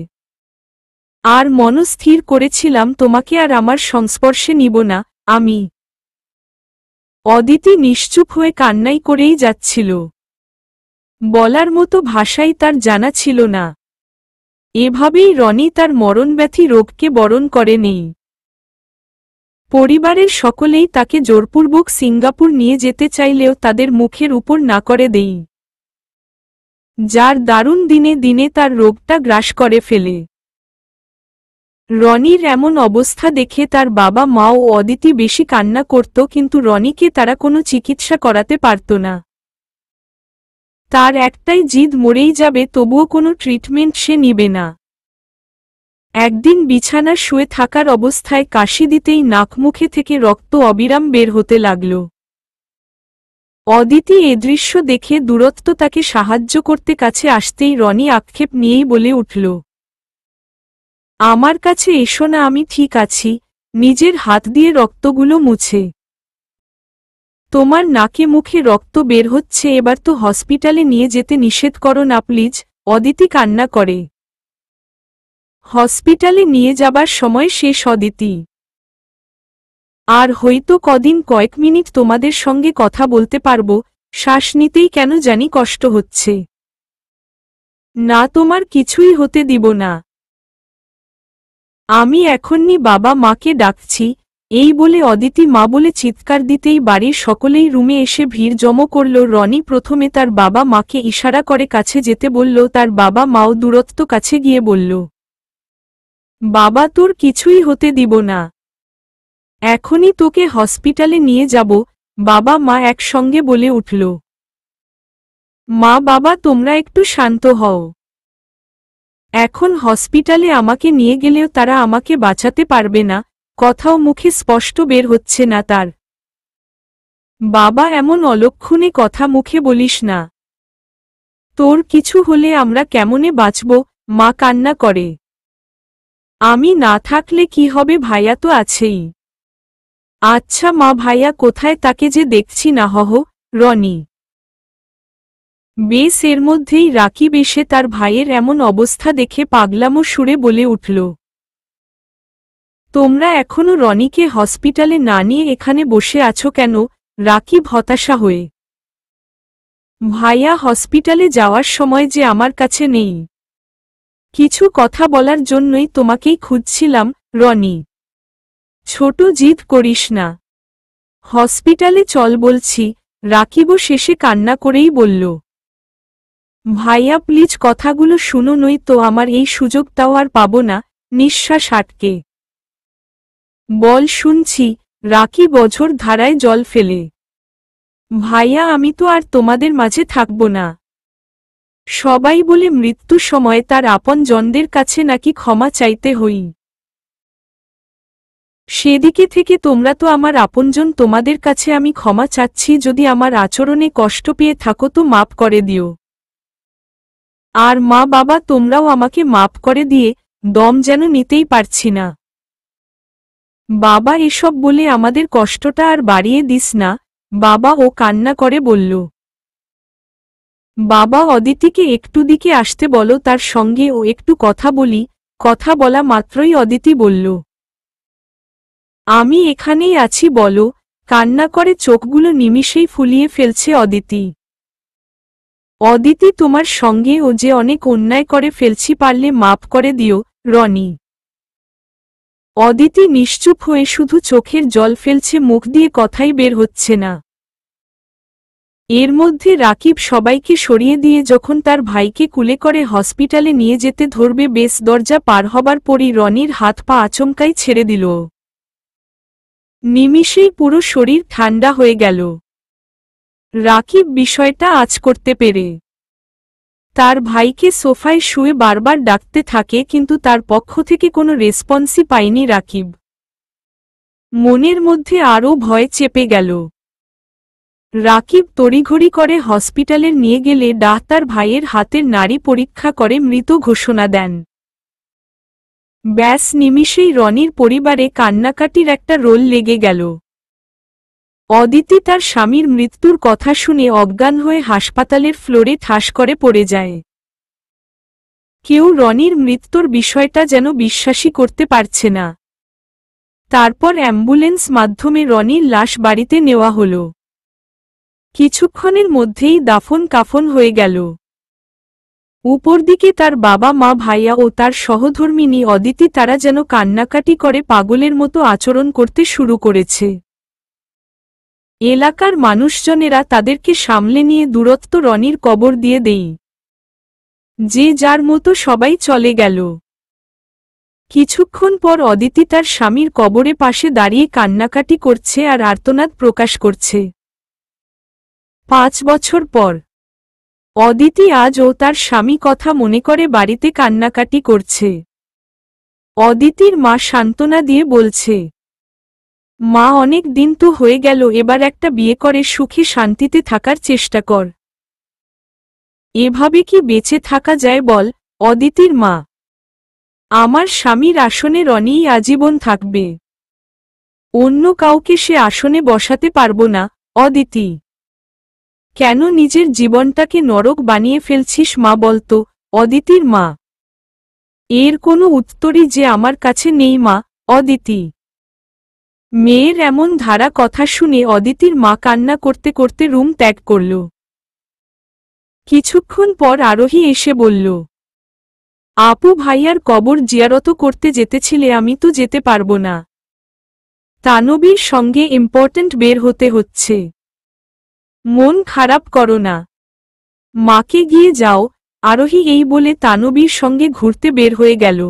আর মনস্থির করেছিলাম তোমাকে আর আমার সংস্পর্শে নিব না। আমি অদিতি নিশ্চুপ হয়ে কান্নাই করেই যাচ্ছিল। বলার মতো ভাষাই তার জানা ছিল না। এভাবেই রনি তার মরণব্যাধি রোগকে বরণ করে নেই। পরিবারের সকলেই তাকে জোরপূর্বক সিঙ্গাপুর নিয়ে যেতে চাইলেও তাদের মুখের উপর না করে দেই, যার দারুণ দিনে দিনে তার রোগটা গ্রাস করে ফেলে। রনির এমন অবস্থা দেখে তার বাবা মা ও অদিতি বেশি কান্না করত, কিন্তু রনিকে তারা কোনো চিকিৎসা করাতে পারত না। তার একটাই জিদ, মরেই যাবে তবুও কোনো ট্রিটমেন্ট সে নিবে না। একদিন বিছানা শুয়ে থাকার অবস্থায় কাশি দিতেই নাকমুখে থেকে রক্ত অবিরাম বের হতে লাগল। অদিতি এ দৃশ্য দেখে দূরত্ব তাকে সাহায্য করতে কাছে আসতেই রনি আক্ষেপ নিয়েই বলে উঠল, আমার কাছে এসো না, আমি ঠিক আছি। নিজের হাত দিয়ে রক্তগুলো মুছে, তোমার নাকে মুখে রক্ত বের হচ্ছে, এবার তো হসপিটালে নিয়ে যেতে নিষেধ করো না প্লিজ। অদিতি কান্না করে, হসপিটালে নিয়ে যাবার সময় শেষ অদিতি। আর হয়তো কদিন, কয়েক মিনিট তোমাদের সঙ্গে কথা বলতে পারবো। শ্বাস নিতেই কেন জানি কষ্ট হচ্ছে। না, তোমার কিছুই হতে দিব না। আমি এখনই বাবা মাকে ডাকছি। এই বলে অদিতি মা বলে চিৎকার দিতেই বাড়ির সকলেই রুমে এসে ভিড় জমো করল। রনি প্রথমে তার বাবা মাকে ইশারা করে কাছে যেতে বলল, তার বাবা মাও দূরত্ব কাছে গিয়ে বলল, বাবা তোর কিছুই হতে দিব না। এখনই তোকে হসপিটালে নিয়ে যাব, বাবা মা একসঙ্গে বলে উঠল। মা বাবা তোমরা একটু শান্ত হও। এখন হসপিটালে আমাকে নিয়ে গেলেও তারা আমাকে বাঁচাতে পারবে না, কথাও মুখে স্পষ্ট বের হচ্ছে না তার। বাবা এমন অলক্ষণে কথা মুখে বলিস না। তোর কিছু হলে আমরা কেমনে বাঁচব, মা কান্না করে। আমি না থাকলে কি হবে, ভাইয়া তো আছেই। আচ্ছা মা, ভাইয়া কোথায়, তাকে যে দেখছি না। রনি। বেশ, এর মধ্যেই রাকিব এসে তার ভাইয়ের এমন অবস্থা দেখে পাগলামো সুরে বলে উঠল, তোমরা এখনো রনিকে হসপিটালে না নিয়ে এখানে বসে আছো কেন? রাকিব হতাশা হয়ে। ভাইয়া হসপিটালে যাওয়ার সময় যে আমার কাছে নেই। কিছু কথা বলার জন্যই তোমাকেই খুঁজছিলাম। রনি, ছোট জিদ করিস না, হসপিটালে চল বলছি। রাকিবও শেষে কান্না করেই বলল, ভাইয়া প্লিজ কথাগুলো শুনো, নয়তো আমার এই সুযোগটাও আর পাবো না। নিঃশ্বাস আটকে বল, শুনছি। রাকিব অঝোর ধারায় জল ফেলে। ভাইয়া আমি তো আর তোমাদের মাঝে থাকব না। সবাই বলে মৃত্যু সময়ে তার আপন জনদের কাছে নাকি ক্ষমা চাইতে হই। সেদিকে থেকে তোমরা তো আমার আপনজন, তোমাদের কাছে আমি ক্ষমা চাচ্ছি। যদি আমার আচরণে কষ্ট পেয়ে থাকো তো মাপ করে দিও। আর মা বাবা তোমরাও আমাকে মাপ করে দিয়ে, দম যেন নিতেই পারছি না। বাবা এসব বলে আমাদের কষ্টটা আর বাড়িয়ে দিস না। বাবা, ও কান্না করে বলল। বাবা অদিতিকে একটু দিকে আসতে বলো, তার সঙ্গে ও একটু কথা বলি। কথা বলা মাত্রই অদিতি বলল, আমি এখানেই আছি বলো। কান্না করে চোখগুলো নিমিষেই ফুলিয়ে ফেলছে অদিতি। অদিতি, তোমার সঙ্গে ও যে অনেক অন্যায় করে ফেলছি, পারলে মাপ করে দিও। রনি। অদিতি নিশ্চুপ হয়ে শুধু চোখের জল ফেলছে, মুখ দিয়ে কথাই বের হচ্ছে না। এর মধ্যে রাকিব সবাইকে সরিয়ে দিয়ে যখন তার ভাইকে কুলে করে হসপিটালে নিয়ে যেতে ধরবে, বেশ দরজা পার হবার পরই রনির হাত পা আচমকাই ছেড়ে দিল। নিমিষেই পুরো শরীর ঠান্ডা হয়ে গেল। রাকিব বিষয়টা আঁচ করতে পেরে তার ভাইকে সোফায় শুয়ে বারবার ডাকতে থাকে, কিন্তু তার পক্ষ থেকে কোনো রেসপন্সই পায়নি রাকিব। মনের মধ্যে আরও ভয় চেপে গেল। রাকিব তড়িঘড়ি করে হসপিটালে নিয়ে গেলে ডাক্তার ভাইয়ের হাতের নাড়ি পরীক্ষা করে মৃত ঘোষণা দেন। ব্যাস নিমিষেই রনির পরিবারে কান্নাকাটির একটা রোল লেগে গেল। অদিতি তার স্বামীর মৃত্যুর কথা শুনে অজ্ঞান হয়ে হাসপাতালের ফ্লোরে ঠাস করে পড়ে যায়। কেউ রনির মৃত্যুর বিষয়টা যেন বিশ্বাসই করতে পারছে না। তারপর অ্যাম্বুলেন্স মাধ্যমে রনির লাশ বাড়িতে নেওয়া হল। কিছুক্ষণের মধ্যেই দাফন কাফন হয়ে গেল। উপরদিকে তার বাবা মা, ভাইয়া ও তার সহধর্মিণী অদিতি, তারা যেন কান্নাকাটি করে পাগলের মতো আচরণ করতে শুরু করেছে। এলাকার মানুষজনেরা তাদেরকে সামলে নিয়ে দূরত্ব রনির কবর দিয়ে দেই। যে যার মতো সবাই চলে গেল। কিছুক্ষণ পর অদিতি তার স্বামীর কবরে পাশে দাঁড়িয়ে কান্নাকাটি করছে আর আর্তনাদ প্রকাশ করছে। 5 বছর পর অদিতি আজ ও তার স্বামী কথা মনে করে বাড়িতে কান্নাকাটি করছে। অদিতির মা সান্ত্বনা দিয়ে বলছে, মা অনেক দিন তো হয়ে গেল, এবার একটা বিয়ে করে সুখে শান্তিতে থাকার চেষ্টা কর। এভাবে কি বেঁচে থাকা যায় বল? অদিতির মা, আমার স্বামীর আসনে রনিই আজীবন থাকবে, অন্য কাউকে সে আসনে বসাতে পারবো না। অদিতি, কেন নিজের জীবনটাকে নরক বানিয়ে ফেলছিস মা, বলতো? অদিতির মা, এর কোনো উত্তরই যে আমার কাছে নেই মা। অদিতি, মেয়ের এমন ধারা কথা শুনে অদিতির মা কান্না করতে করতে রুম ত্যাগ করল। কিছুক্ষণ পর আরোহী এসে বলল, আপু ভাইয়ার কবর জিয়ারত করতে যেতেছিলে, আমি তো যেতে পারবো না, তানবীর সঙ্গে ইম্পর্ট্যান্ট বের হতে হচ্ছে। মন খারাপ করো না, মাকে গিয়ে যাও। আরোহী এই বলে তানবীর সঙ্গে ঘুরতে বের হয়ে গেল।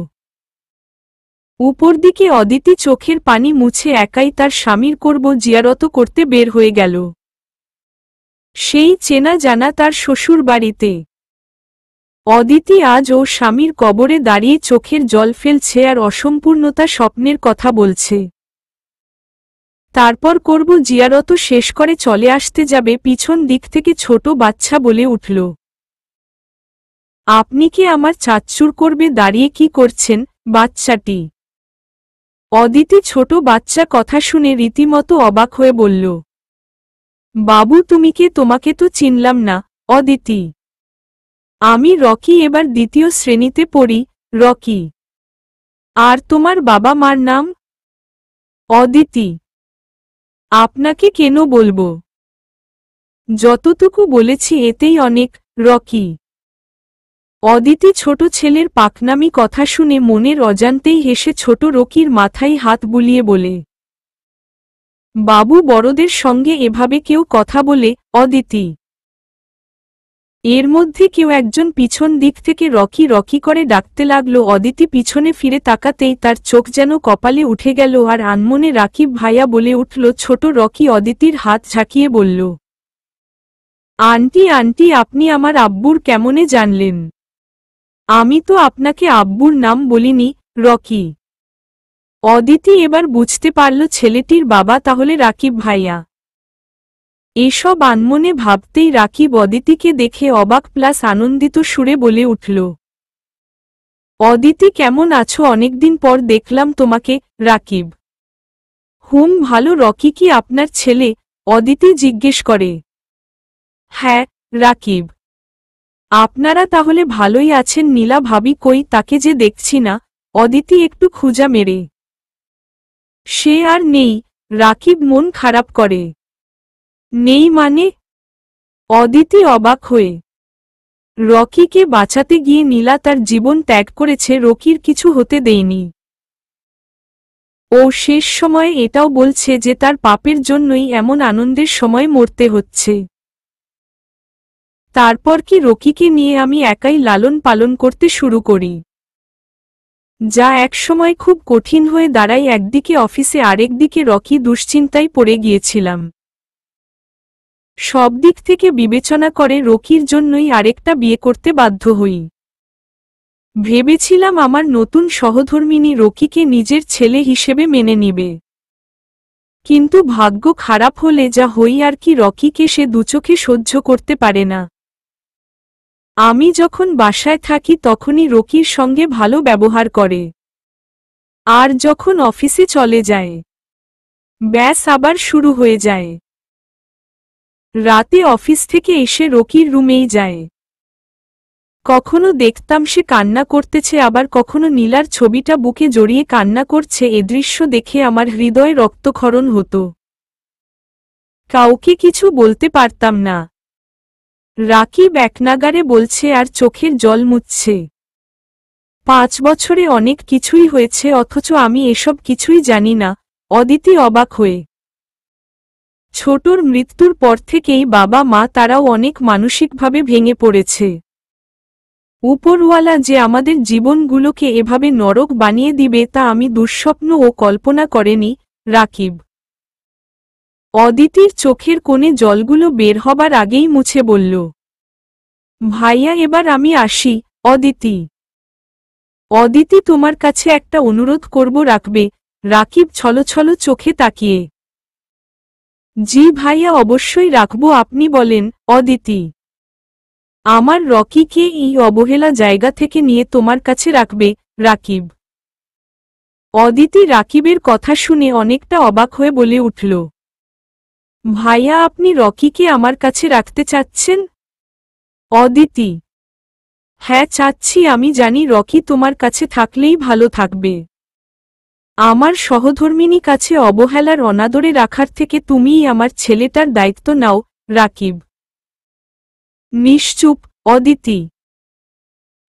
উপর দিকে অদিতি চোখের পানি মুছে একাই তার স্বামীর করব জিয়ারত করতে বের হয়ে গেল। সেই চেনা জানা তার শ্বশুর বাড়িতে। অদিতি আজ ও স্বামীর কবরে দাঁড়িয়ে চোখের জল ফেলছে আর অসম্পূর্ণতা স্বপ্নের কথা বলছে। তারপর করব জিয়ারত শেষ করে চলে আসতে যাবে, পিছন দিক থেকে ছোট বাচ্চা বলে উঠল, আপনি কি আমার চাচ্চুর করবে দাঁড়িয়ে কি করছেন বাচ্চাটি? অদিতি ছোট বাচ্চা কথা শুনে রীতিমতো অবাক হয়ে বলল, বাবু তুমি কে? তোমাকে তো চিনলাম না। অদিতি, আমি রকি, এবার দ্বিতীয় শ্রেণীতে পড়ি। রকি, আর তোমার বাবা মার নাম? অদিতি, আপনাকে কেন বলবো, যতটুকু বলেছি এতেই অনেক। রকি। অদিতি ছোট ছেলের পাকনামি কথা শুনে মনের অজান্তেই হেসে ছোট রকির মাথায় হাত বুলিয়ে বলে, বাবু বড়দের সঙ্গে এভাবে কেউ কথা বলে? অদিতি। এর মধ্যে কেউ একজন পিছন দিক থেকে রকি রকি করে ডাকতে লাগলো। অদিতি পিছনে ফিরে তাকাতেই তার চোখ যেন কপালে উঠে গেল আর আনমনে রাকিব ভাইয়া বলে উঠল। ছোট রকি অদিতির হাত ঝাঁকিয়ে বলল, আন্টি আন্টি আপনি আমার আব্বুর কেমনে জানলেন? আমি তো আপনাকে আব্বুর নাম বলিনি। রকি। অদিতি এবার বুঝতে পারল ছেলেটির বাবা তাহলে রাকিব ভাইয়া। এসব আনমনে ভাবতেই রাকিব অদিতিকে দেখে অবাক প্লাস আনন্দিত সুরে বলে উঠল, অদিতি কেমন আছো? অনেকদিন পর দেখলাম তোমাকে। রাকিব, ভালো। রকি কি আপনার ছেলে? অদিতি জিজ্ঞেস করে। হ্যাঁ রাকিব। আপনারা তাহলে ভালোই আছেন। নীলা ভাবি কই? তাকে যে দেখছি না। অদিতি একটু খুঁজা মেরে। সে আর নেই। রাকিব মন খারাপ করে। নেই মানে? অদিতি অবাক হয়ে। রকিকে বাঁচাতে গিয়ে নীলা তার জীবন ত্যাগ করেছে, রকির কিছু হতে দেয়নি। ও শেষ সময়ে এটাও বলছে যে তার পাপের জন্যই এমন আনন্দের সময় মরতে হচ্ছে। তারপর কি রকিকে নিয়ে আমি একাই লালন পালন করতে শুরু করি, যা একসময় খুব কঠিন হয়ে দাঁড়ায়। একদিকে অফিসে, আরেকদিকে রকি। দুশ্চিন্তায় পড়ে গিয়েছিলাম। সব দিক থেকে বিবেচনা করে রকির জন্যই আরেকটা বিয়ে করতে বাধ্য হই। ভেবেছিলাম আমার নতুন সহধর্মিণী রকিকে নিজের ছেলে হিসেবে মেনে নিবে। কিন্তু ভাগ্য খারাপ হলে যা হই আর কি, রকিকে সে দুচোখে সহ্য করতে পারে না। আমি যখন বাসায় থাকি তখনই রকির সঙ্গে ভালো ব্যবহার করে, আর যখন অফিসে চলে যায় ব্যাস আবার শুরু হয়ে যায়। রাতে অফিস থেকে এসে রকির রুমেই যায়। কখনো দেখতাম সে কান্না করতেছে, আবার কখনো নীলার ছবিটা বুকে জড়িয়ে কান্না করছে। এ দৃশ্য দেখে আমার হৃদয়ে রক্তক্ষরণ হতো। কাউকে কিছু বলতে পারতাম না। রাকিব একনাগারে বলছে আর চোখের জল মুছছে। 5 বছরে অনেক কিছুই হয়েছে, অথচ আমি এসব কিছুই জানি না। অদিতি অবাক হয়ে। ছোটর মৃত্যুর পর থেকেই বাবা মা তারাও অনেক মানসিকভাবে ভেঙে পড়েছে। উপরওয়ালা যে আমাদের জীবনগুলোকে এভাবে নরক বানিয়ে দিবে তা আমি দুঃস্বপ্ন ও কল্পনা করেনি। রাকিব। অদিতির চোখের কোণে জলগুলো বের হবার আগেই মুছে বলল, ভাইয়া এবার আমি আসি। অদিতি। অদিতি তোমার কাছে একটা অনুরোধ করব, রাখবে? রাকিব ছলছল চোখে তাকিয়ে। জি ভাইয়া, অবশ্যই রাখবো, আপনি বলেন। অদিতি, আমার রকিকে এই অবহেলা জায়গা থেকে নিয়ে তোমার কাছে রাখবে। রাকিব। অদিতি রাকিবের কথা শুনে অনেকটা অবাক হয়ে বলে উঠল, ভাইয়া আপনি রকিকে আমার কাছে রাখতে চাচ্ছেন? অদিতি, হ্যাঁ চাচ্ছি। আমি জানি রকি তোমার কাছে থাকলেই ভালো থাকবে। আমার সহধর্মিনী কাছে অবহেলার অনাদরে রাখার থেকে তুমিই আমার ছেলেটার দায়িত্ব নাও। রাকিব নিশ্চুপ। অদিতি,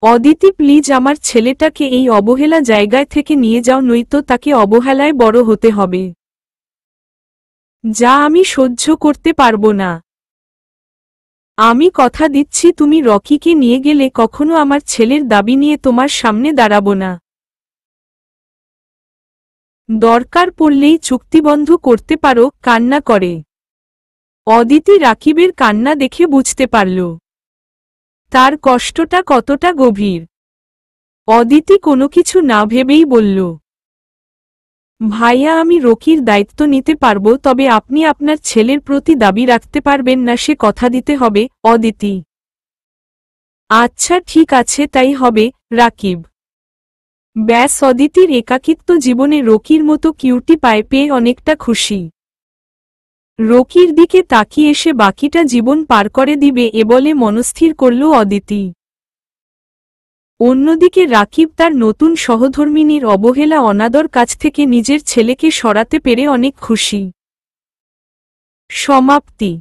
অদিতি প্লিজ আমার ছেলেটাকে এই অবহেলা জায়গায় থেকে নিয়ে যাও, নয়তো তাকে অবহেলায় বড় হতে হবে, যা আমি সহ্য করতে পারবো না। আমি কথা দিচ্ছি তুমি রকিকে নিয়ে গেলে কখনো আমার ছেলের দাবি নিয়ে তোমার সামনে দাঁড়াবো না। দরকার পড়লেই চুক্তিবন্ধ করতে পারো, কান্না করে। অদিতি রাকিবের কান্না দেখে বুঝতে পারল তার কষ্টটা কতটা গভীর। অদিতি কোনো কিছু না ভেবেই বলল, ভাইয়া আমি রকির দায়িত্ব নিতে পারবো, তবে আপনি আপনার ছেলের প্রতি দাবি রাখতে পারবেন না, সে কথা দিতে হবে। অদিতি, আচ্ছা ঠিক আছে তাই হবে। রাকিব, ব্যাস। অদিতির একাকিত্ব জীবনে রকির মতো কিউটি পায়ে পেয়ে অনেকটা খুশি। রকির দিকে তাকিয়ে এসে বাকিটা জীবন পার করে দিবে এ বলে মনস্থির করল অদিতি। অন্যদিকে রাকিব তার নতুন সহধর্মিণীর অবহেলা অনাদর কাছ থেকে নিজের ছেলেকে সরাতে পেরে অনেক খুশি। সমাপ্তি।